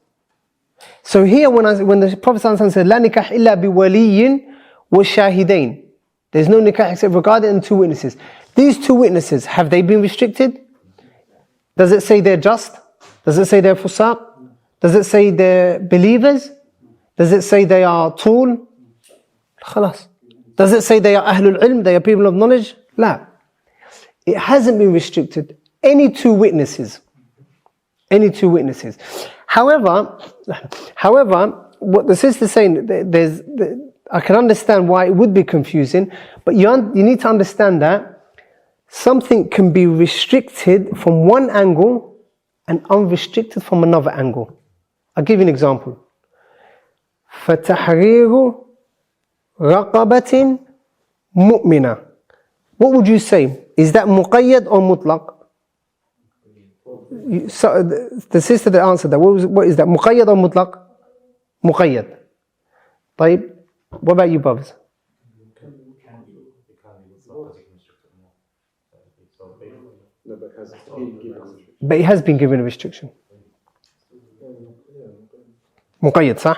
So here when the Prophet said, La nikah illa bi waliyin wa shahidain. There's no nikah except regarding two witnesses. These two witnesses, have they been restricted? Does it say they're just? Does it say they're fusaq? Does it say they're believers? Does it say they are tall? Khalas. Does it say they are ahlul ilm, they are people of knowledge? La. It hasn't been restricted. Any two witnesses. Any two witnesses. However, what the sister is saying, I can understand why it would be confusing, but you need to understand that something can be restricted from one angle and unrestricted from another angle. I'll give you an example. فَتَحْرِيرُ رَقَبَةٍ مُؤْمِنَةٍ. What would you say? Is that muqayyad or mutlaq? So the sister that answered that, what is that? Muqayyad or mutlaq? Muqayyad. طيب. What about you, brothers? But it has been given a restriction. مقيد صح؟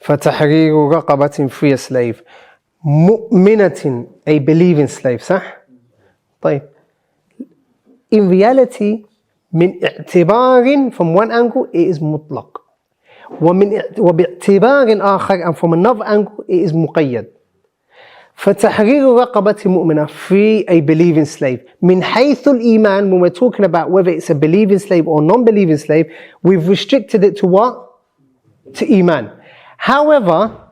فتحرير رقبة, free a slave. مؤمنة, a believing slave صح؟ طيب. In reality, من اعتبار, from one angle, it is مطلق. وباعتبار آخر, and from another angle, it is مقيد. فتحرير رقبة مؤمنة, free a believing slave. من حيث الإيمان, when we're talking about whether it's a believing slave or non-believing slave, we've restricted it to what? To Iman. However,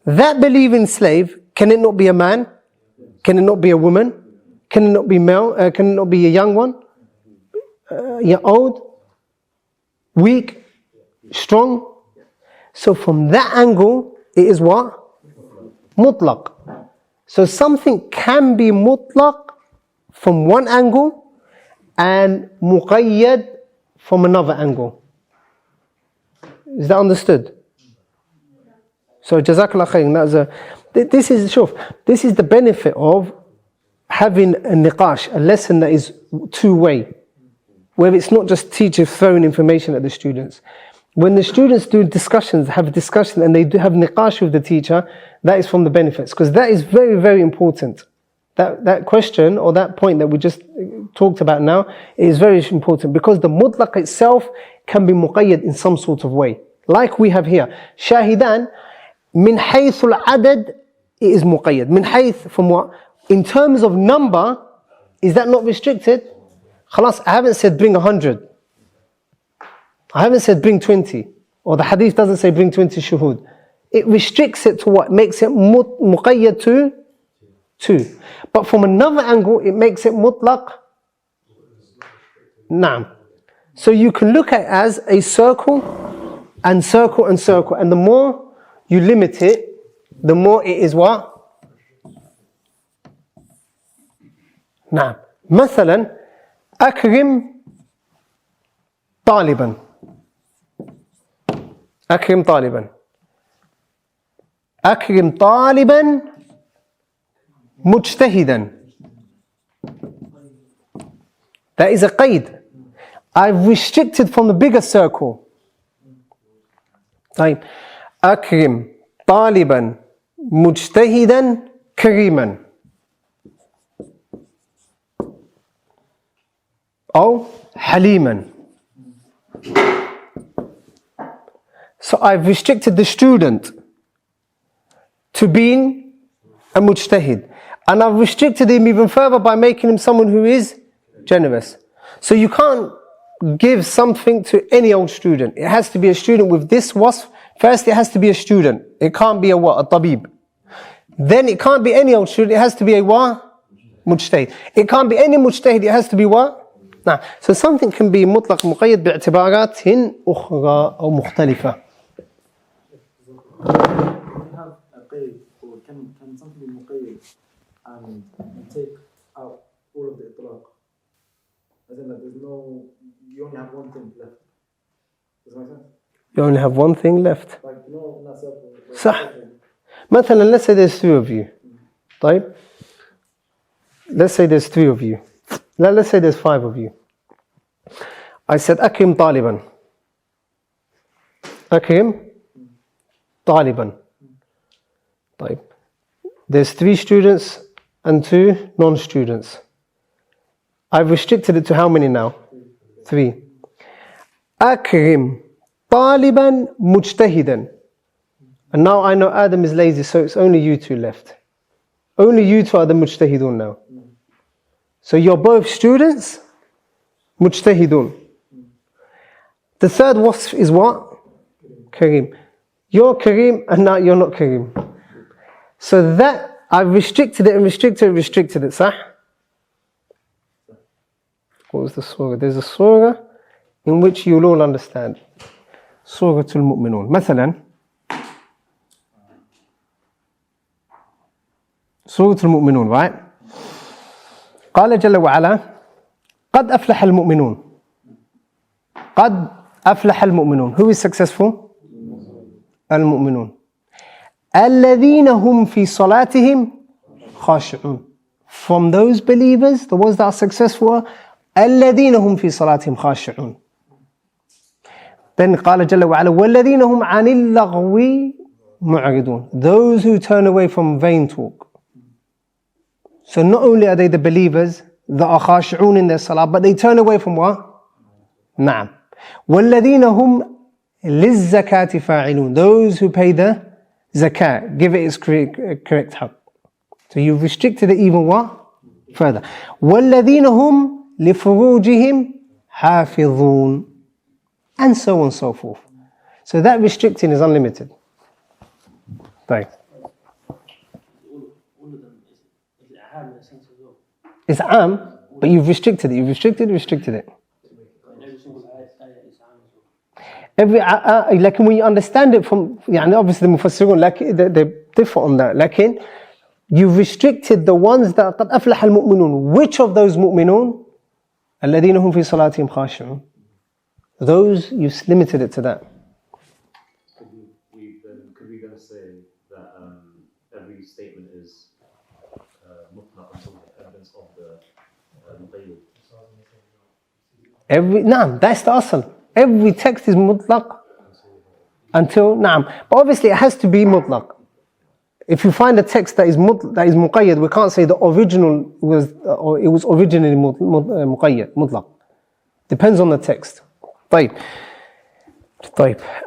that believing slave, can it not be a man? Can it not be a woman? Can it not be male? Can it not be a young one? Old? Weak? Strong? So from that angle, it is what? Mutlaq. So something can be mutlaq from one angle and muqayyad from another angle. Is that understood? So jazakallah khairan. This is the benefit of having a niqash, a lesson that is two-way, where it's not just teachers throwing information at the students. When the students do discussions, have a discussion, and they do have niqash with the teacher, that is from the benefits, because that is very, very important. That question or that point that we just talked about now is very important, because the mutlaq itself can be muqayyad in some sort of way. Like we have here, shahidan, min hayth al-adad, it is muqayyad. Min hayth, from what? In terms of number, is that not restricted? Khalas, I haven't said bring 100. I haven't said bring 20. Or the hadith doesn't say bring 20 shuhud. It restricts it to what? Makes it muqayyad to two. But from another angle, it makes it mutlaq. Naam. So you can look at it as a circle and circle and circle. And the more you limit it, the more it is what? Naam. مثلا أكرم طالبا. أكرم طالبا. أكرم طالبا مجتهدا. That is a qaid. I've restricted from the bigger circle. طيب. أكرم طالبا مجتهدا كريما. أو حليما. So I've restricted the student to being a mujtahid. And I've restricted him even further by making him someone who is generous. So you can't give something to any old student. It has to be a student with this wasf. First it has to be a student. It can't be a what? A tabib. Then it can't be any old student. It has to be a what? Mujtahid. It can't be any mujtahid. It has to be what? Nah. So something can be مطلق مقيد باعتبارات أخرى أو مختلفة. have a qaid, or can something be muqayyad and take out all of the itlaq? As in that there's no, you only have one thing left. Does that make sense? You only have one thing left. Like, no, not circle. صح. مثلا let's say there's three of you. طيب. Let's say there's three of you. Let's say there's five of you. I said أكرم طالبا. أكرم طالبا. طيب. There's three students and two non-students. I've restricted it to how many now? Three. أكرم طالبا مجتهدا. And now I know Adam is lazy, so it's only you two left. Only you two are the mujtahidun now. So you're both students, mujtahidun. The third wasf is what? Kareem. You're Kareem and now you're not Kareem. So that, I've restricted it and restricted it, sah? What was the surah? There's a surah in which you'll all understand. Surah al-Mu'minun. مثلا Surah al-Mu'minun, right? قال جل وعلا قد أفلح المؤمنون. قد أفلح المؤمنون. Who is successful? المؤمنون. الذين هم في صلاتهم خاشعون. From those believers, the ones that are successful, الذين هم في صلاتهم خاشعون. Then قال جل وعلا والذين هم عن اللغو معرضون. Those who turn away from vain talk. So not only are they the believers that are khashi'un in their salah, but they turn away from what? Na'am. وَالَّذِينَ هُمْ لِلزَّكَاةِ فَاعِلُونَ. Those who pay the zakat, give it its correct haqq. So you've restricted it even what? Further. وَالَّذِينَ هُمْ لِفُرُوجِهِمْ حَافِظُونَ. And so on and so forth. So that restricting is unlimited. Thanks. It's am, but you've restricted it. You've restricted it. Every like when you understand it from, obviously the mufassirun, like they differ on that. Like you've restricted the ones that قد أفلح المؤمنون. Which of those mu'minun? الذين هم في صلاتهم خاشعون. Those, you've limited it to that. Could we then say that every statement is mutlaq until the evidence of the muqayyad? That's the asl. Every text is mutlaq until But obviously it has to be mutlaq. If you find a text that is muqayyad, we can't say the original was, or it was originally muqayyad, mutlaq. Depends on the text. طيب.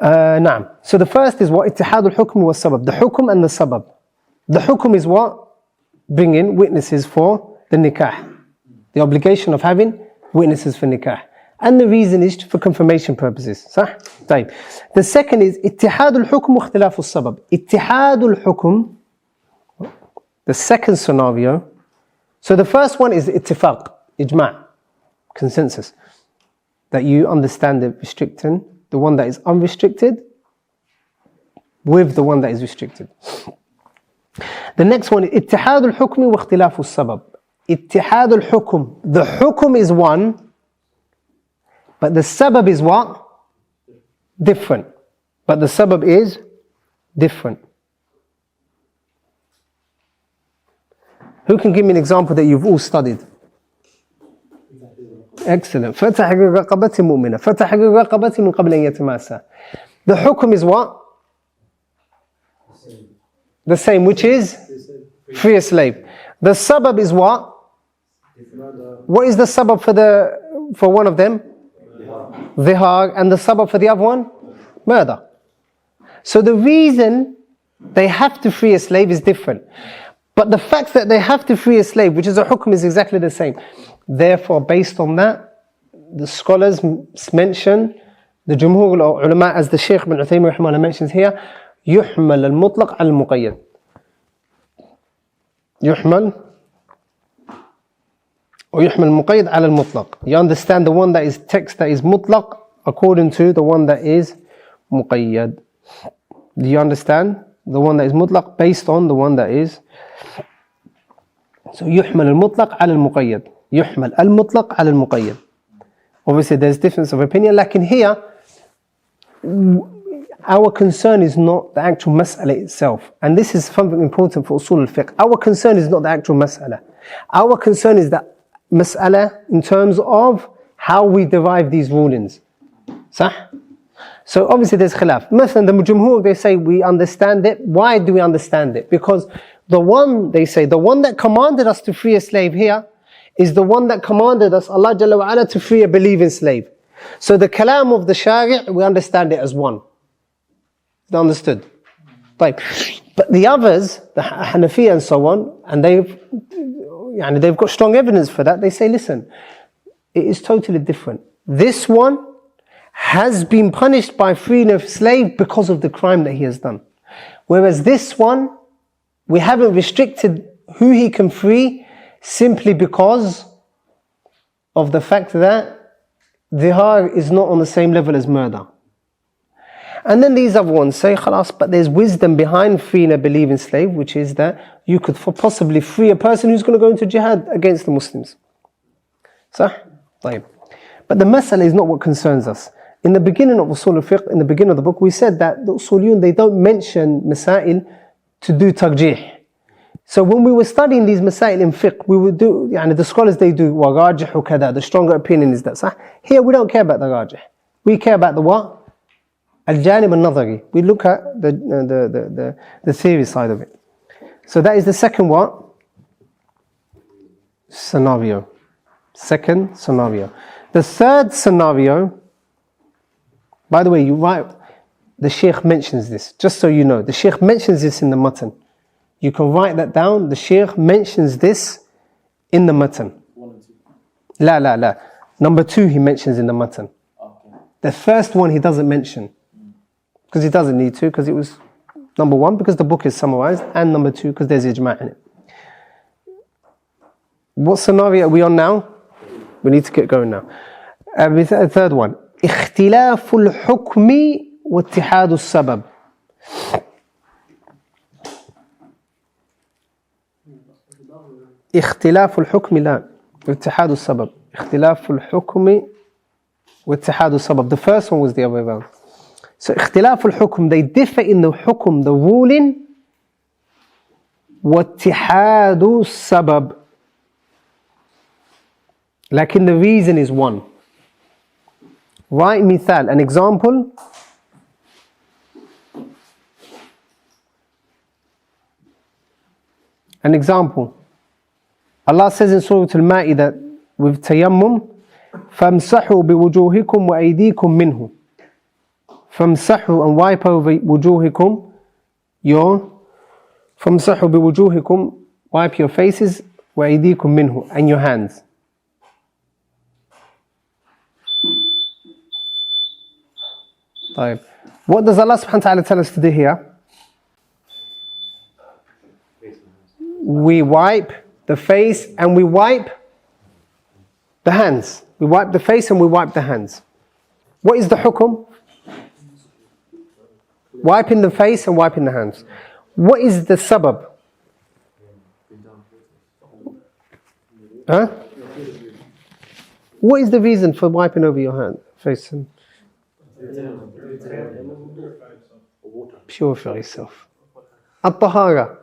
نعم. So the first is what? اتحاد الحكم والسبب. The hukm and the sabab. The hukm is what? Bring in witnesses for the nikah. The obligation of having witnesses for nikah. And the reason is for confirmation purposes. صح؟ طيب. The second is اتحاد الحكم واختلاف السبب. اتحاد الحكم The second scenario, so the first one is ittifaq, ijma', consensus, that you understand the restricting, the one that is unrestricted, with the one that is restricted. The next one, ittihad al-hukm wa ikhtilaf al-sabab. Ittihad al-hukm, the hukm is one, but the sabab is what? Different. But the sabab is different. Who can give me an example that you've all studied? Excellent. فتح رقبة مؤمنة. فتح رقبة من قبل أن يتماسى. The hukm is what? The same, which is? Free a slave. The sabab is what? What is the sabab for one of them? Dhihar. And the sabab for the other one? Murder. So the reason they have to free a slave is different. But the fact that they have to free a slave, which is a hukm, is exactly the same. Therefore, based on that, the scholars mention, the Jumhur ulama, as the Shaykh ibn Uthaymeen rahimahullah mentions here, يحمل المطلق على المقيد. يحمل ويحمل المقيد على المطلق. You understand the one that is text that is mutlaq according to the one that is muqayyad. Do you understand? The one that is mutlaq based on the one that is. So يحمل المطلق على المقيد. يحمل المطلق على المقيد. Obviously there's difference of opinion. Like in here, our concern is not the actual mas'ala itself. And this is something important for usul al-fiqh. Our concern is not the actual mas'ala. Our concern is that mas'ala in terms of how we derive these rulings. صح? So obviously there's khilaf. مثلا the Jumhur, they say we understand it. Why do we understand it? Because the one, they say, the one that commanded us to free a slave here is the one that commanded us, Allah Jalla wa Ala, to free a believing slave. So the kalam of the shari', we understand it as one. Is that understood? Right. But the others, the Hanafi and so on, and they've got strong evidence for that, they say, listen, it is totally different. This one has been punished by freeing a slave because of the crime that he has done. Whereas this one, we haven't restricted who he can free simply because of the fact that dhihar is not on the same level as murder. And then these other ones say, khalas, but there's wisdom behind freeing a believing slave, which is that you could possibly free a person who's going to go into jihad against the Muslims. Sah? طيب. But the mas'ala is not what concerns us. In the beginning of Usul al-Fiqh, in the beginning of the book, we said that the Usuliyun, they don't mention masail to do tarjih. So when we were studying these masail in fiqh, we would do, the scholars, they do warajih or kada, the stronger opinion is that. Sah? Here we don't care about the rajih. We care about the what? Al-janib al-nadhari. We look at the theory side of it. So that is the second what? Scenario. Second scenario. The third scenario, by the way, you write, the Shaykh mentions this, just so you know. The Shaykh mentions this in the matan. You can write that down. The Shaykh mentions this in the matan. La. Number 2 he mentions in the matan. Okay. The first one he doesn't mention. Because he doesn't need to, because it was number 1, because the book is summarized, and number 2, because there's ijma' in it. What scenario are we on now? We need to get going now. The third one. اختلاف الحكم واتحاد السبب. اختلاف الحكم لا واتحاد السبب. اختلاف الحكم واتحاد السبب. The first one was the other way around. So اختلاف الحكم, they differ in the hukum, the ruling. واتحاد السبب, لكن the reason is one. Write مثال, an example. An example. Allah says in Surah Al-Ma'idah with tayammum, فَامْسَحُوا بِوُجُوهِكُمْ وَأَيْدِيكُمْ مِنْهُ. فَامْسَحُوا, and wipe over وُجُوهِكُمْ, فَامْسَحُوا بِوُجُوهِكُمْ, wipe your faces, وَأَيْدِيكُمْ مِنْهُ, and your hands. طيب. What does Allah subhanahu wa ta'ala tell us to do here? we wipe the face and we wipe the hands. We wipe the face and we wipe the hands. What is the hukum? Wiping the face and wiping the hands. What is the sabab? Huh? What is the reason for wiping over your hand, face and purify yourself? At-tahara.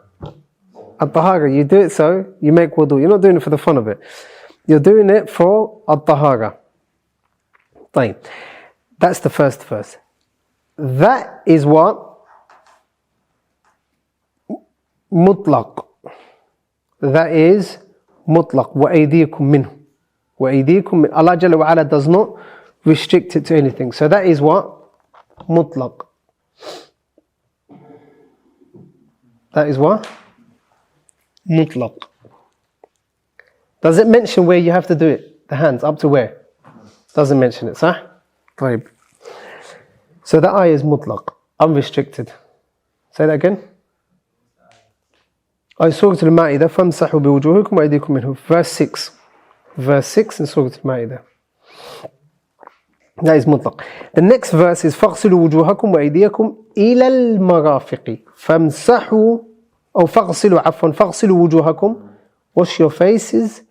At-tahara, you do it so you make wudu. You're not doing it for the fun of it. You're doing it for at-tahara. طيب. That's the first verse. That is what? Mutlaq. That is mutlaq. وَأَيْدِيكُم مِّنْهُ. وَأَيْدِيكُم مِّنْهُ. Allah Jalla wa Ala does not restrict it to anything. So that is what? Mutlaq. That is what? Mutlaq. Does it mention where you have to do it? The hands, up to where? Doesn't mention it, صح? طيب. So the ayah is mutlaq, unrestricted. Say that again. Surah Al-Ma'idah, فَامْسَحُوا بِوُجُوهِكُمْ وَأَيْدِيكُمْ مِنْهُ. Verse 6. Verse 6 in Surah Al-Ma'idah. That is mutlaq. The next verse is فَاغْسِلُوا وُجُوهَكُمْ وَأَيْدِيَكُمْ إِلَى الْمَرَافِقِ فَامْسَحُوا أو فَاغْسِلُوا عَفْوًا فَاغْسِلُوا وُجُوهَكُمْ. Wash your faces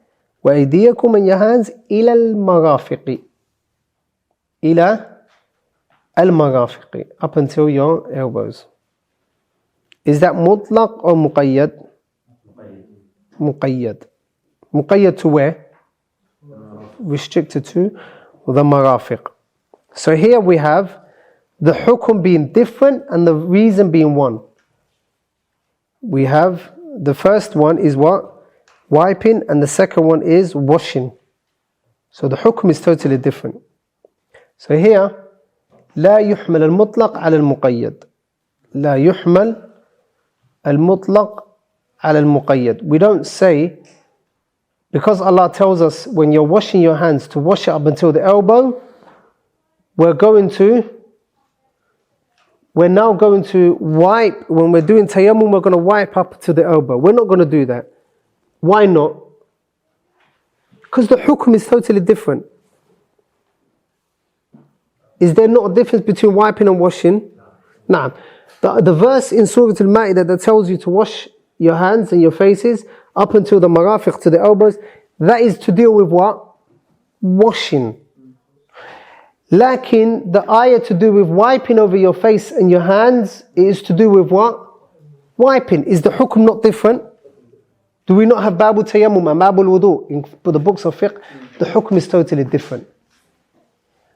وَأَيْدِيَكُمْ and your hands إِلَى الْمَرَافِقِ. إِلَى الْمَرَافِقِ. Up until your elbows. Is that mutlaq or muqayyad? Muqayyad. Muqayyad to where? Restricted to the marafiq. So here we have the hukum being different and the reason being one. We have the first one is what? Wiping, and the second one is washing. So the hukum is totally different. So here لا يحمل المطلق على المقيد. لا يحمل المطلق على المقيد. We don't say, because Allah tells us when you're washing your hands to wash it up until the elbow, we're now going to wipe. When we're doing tayammum, we're going to wipe up to the elbow. We're not going to do that. Why not? Because the hukum is totally different. Is there not a difference between wiping and washing? No. The verse in Surah Al-Ma'idah that tells you to wash your hands and your faces up until the marafiq, to the elbows, that is to deal with what? Washing. Lakin the ayah to do with wiping over your face and your hands is to do with what? Wiping. Is the hukum not different? Do we not have Babu Tayammum and Babu Wudu in the books of fiqh? The hukum is totally different.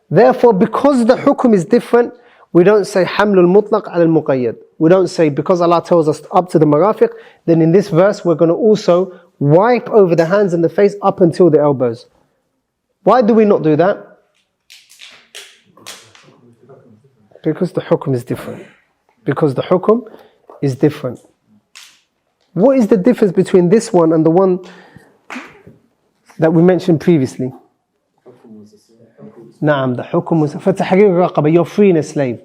Therefore, because the hukum is different, we don't say Hamlul Mutlaq al Muqayyad. We don't say because Allah tells us up to the marafiq, then in this verse we're going to also wipe over the hands and the face up until the elbows. Why do we not do that? Because the hukum is different. Because the hukum is different. What is the difference between this one and the one that we mentioned previously? Naam, the hukum was for tahrir raqaba, you're freeing a slave.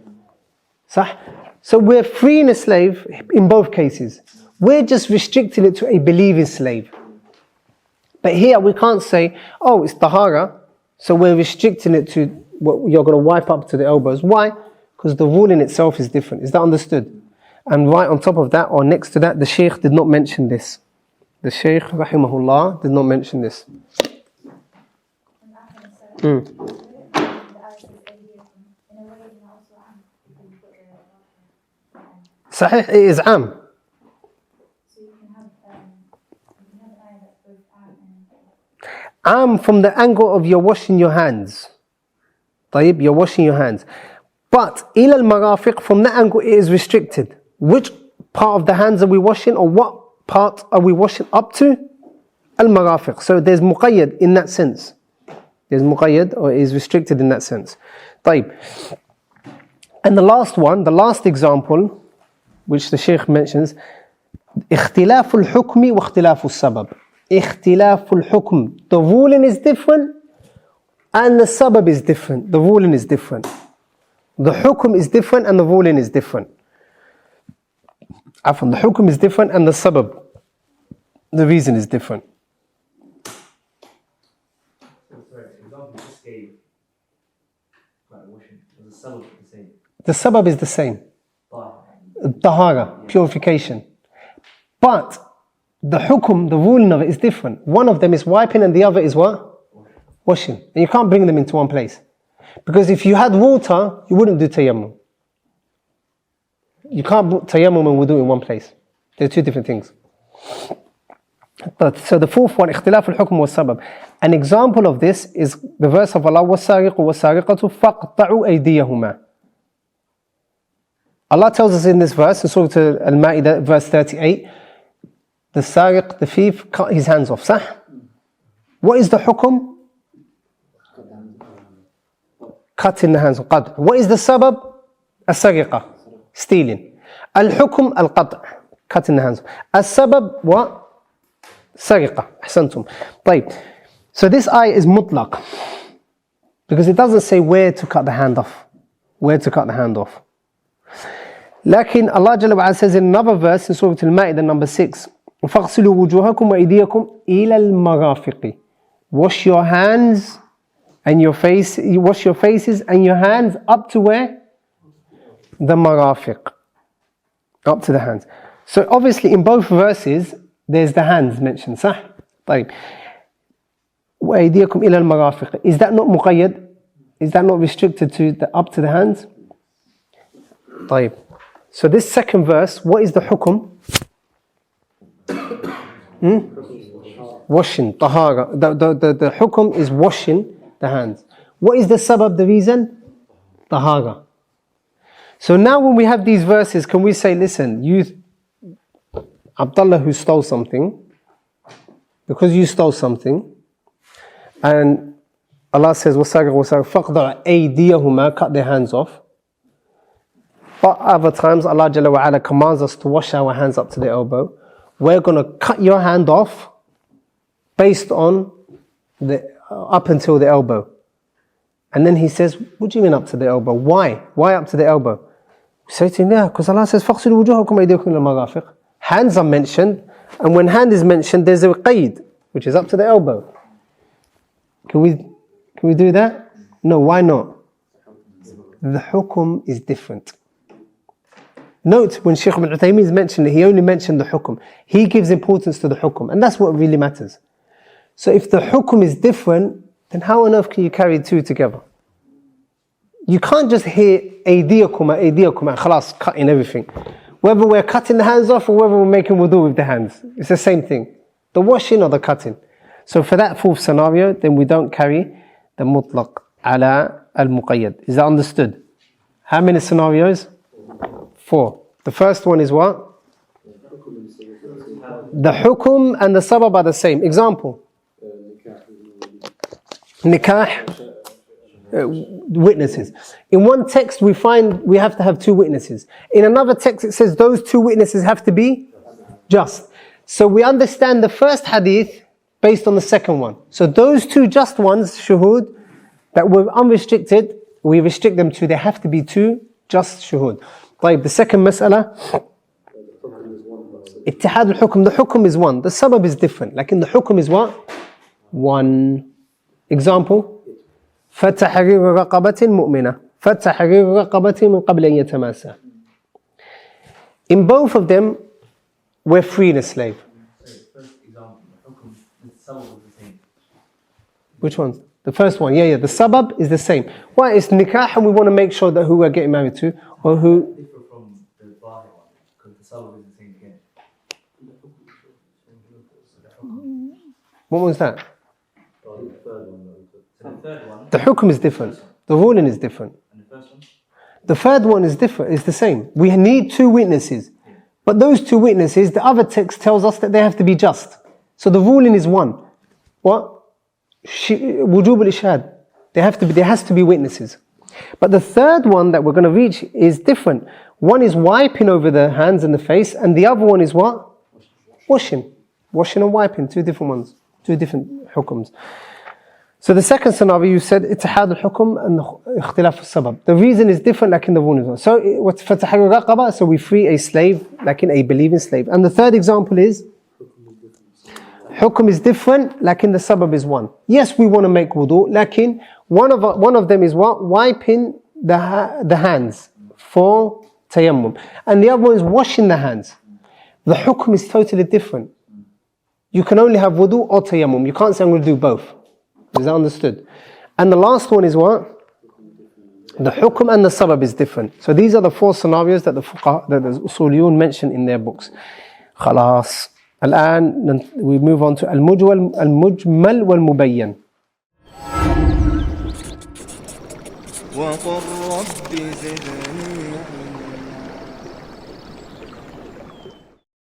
Sah? So we're freeing a slave in both cases. We're just restricting it to a believing slave. But here we can't say, oh, it's tahara, so we're restricting it to what you're going to wipe up to the elbows. Why? Because the rule in itself is different. Is that understood? And right on top of that, or next to that, the Shaykh did not mention this. The Shaykh, rahimahullah, did not mention this. Sahih, it is am. Am from the angle of you're washing your hands. طيب, you're washing your hands. But ila al-marafiq, from that angle it is restricted. Which part of the hands are we washing, or what part are we washing up to? Al-marafiq. So there's muqayyad in that sense. There's muqayyad, or is restricted in that sense. طيب. And the last one, the last example, which the Shaykh mentions, اختلاف الحكم واختلاف السبب. اختلاف الحكم. The ruling is different and the sabab is different. The ruling is different. The hukum is different and the ruling is different. The hukum is different and the sabab the reason is different. Sorry, example you just gave, like washing, there's a sabab the same. The sabab is the same. Tahara, purification. But the hukum, the ruling of it is different. One of them is wiping and the other is what? Washing. And you can't bring them into one place. Because if you had water, you wouldn't do tayammum. You can't put tayammum and wudu in one place. They're two different things. But, so the fourth one, اختلاف الحكم والسبب. An example of this is the verse of Allah, وَالسَّارِقُ وَالسَّارِقَةُ فَاقْطَعُوا أَيْدِيَهُمَا. Allah tells us in this verse, in Surah Al-Ma'idah, verse 38, the sariq, the thief, cut his hands off. Sah? What is the hukum? Cutting the hands off. Qad'. What is the sabab? As-sariqa, stealing. Al-hukum, al-qad', cutting the hands off. As-sabab, what? Sariqa. Ahsantum. طيب. So this ayah is mutlaq, because it doesn't say where to cut the hand off. Where to cut the hand off. لكن Allah Jalla wa Ala says in another verse in Surah Al-Ma'idah number 6, فَاغْسِلُوا وُجُوهَكُمْ وَأَيْدِيَكُمْ إِلَى الْمَرَافِقِ. Wash your hands and your face, wash your faces and your hands up to where? The marafiq. Up to the hands. So obviously in both verses there's the hands mentioned. صح? طيب. وَأَيْدِيَكُمْ إِلَى الْمَرَافِقِ. Is that not muqayyad? Is that not restricted to the up to the hands? طيب. So this second verse, what is the hukum? Washing, tahara. The hukum is washing the hands. What is the sabab, the reason? Tahara. So now when we have these verses, can we say, listen, you, Abdullah who stole something, because you stole something, and Allah says, وَسَارِقُ وَسَارِقُ فَقْدَعَ أَيْدِيَهُمَا, cut their hands off. But other times Allah Jalla wa Ala commands us to wash our hands up to the elbow. We're going to cut your hand off based on the up until the elbow. And then he says, what do you mean up to the elbow? Why? Why up to the elbow? We say to him, yeah, because Allah says, فَاغْسِلُوا وُجُوهَكُمْ وَأَيْدِيَكُمْ إِلَى الْمَرَافِقِ. Hands are mentioned, and when hand is mentioned, there's a qayd, which is up to the elbow. Can we do that? No, why not? The hukum is different. Note, when Shaykh Ibn Uthaymeen mentioned it, he only mentioned the hukum. He gives importance to the hukum, and that's what really matters. So if the hukum is different, then how on earth can you carry two together? You can't just hear aydiyakum and khalas, cutting everything. Whether we're cutting the hands off or whether we're making wudu with the hands, it's the same thing. The washing or the cutting. So for that fourth scenario, then we don't carry the mutlaq ala al-muqayyad. Is that understood? How many scenarios? 4. The first one is what? The hukum and the sabab are the same. Example. Nikah. Witnesses. In one text we find we have to have 2 witnesses. In another text it says those 2 witnesses have to be just. So we understand the first hadith based on the second one. So those 2 just ones, shuhud, that were unrestricted, we restrict them to, they have to be 2 just shuhud. طيب, the second mas'ala, اتحاد الحكم, the hukum is one, the sabab is different, like in the hukum is what? One. Example, فَتَحْرِيرُ رَقَبَةٍ مُؤْمِنَةٍ فَتَحْرِيرُ رَقَبَةٍ مِنْ قَبْلِ أَنْ يَتَمَاسَى. In both of them, we're freeing a slave. First example, the hukum, the sabab is the same. Which ones? The first one, yeah, the sabab is the same. Why? It's nikah and we want to make sure that who we're getting married to, or who... Differ from the Bahi one, because the sabab is the same again. What was that? So the third one, The hukum is different. The ruling is different. and the first one? The third one is different. It's the same. We need 2 witnesses. But those 2 witnesses, the other text tells us that they have to be just. So the ruling is one. What? Wujub al-ishhad. There has to be witnesses. But the third one that we're going to reach is different. One is wiping over the hands and the face, and the other one is what? Washing. Washing and wiping, 2 different ones. 2 different hukums. So the second scenario, you said ittihad al-hukum and ikhtilaf al-sabab. The reason is different, like in the ruling. So what's fatahir raqaba? So we free a slave, like in a believing slave. And the third example is Hukum is different, lakin the sabab is one. Yes, we want to make wudu, lakin one of them is what? Wiping the hands for tayammum. And the other one is washing the hands. The hukum is totally different. You can only have wudu or tayammum. You can't say I'm going to do both. Is that understood? And the last one is what? The hukum and the sabab is different. So these are the 4 scenarios that the fuqaha, that the usuliyun mention in their books. خلاص. الآن we move on to المجمل والمبين. وقل رب زدني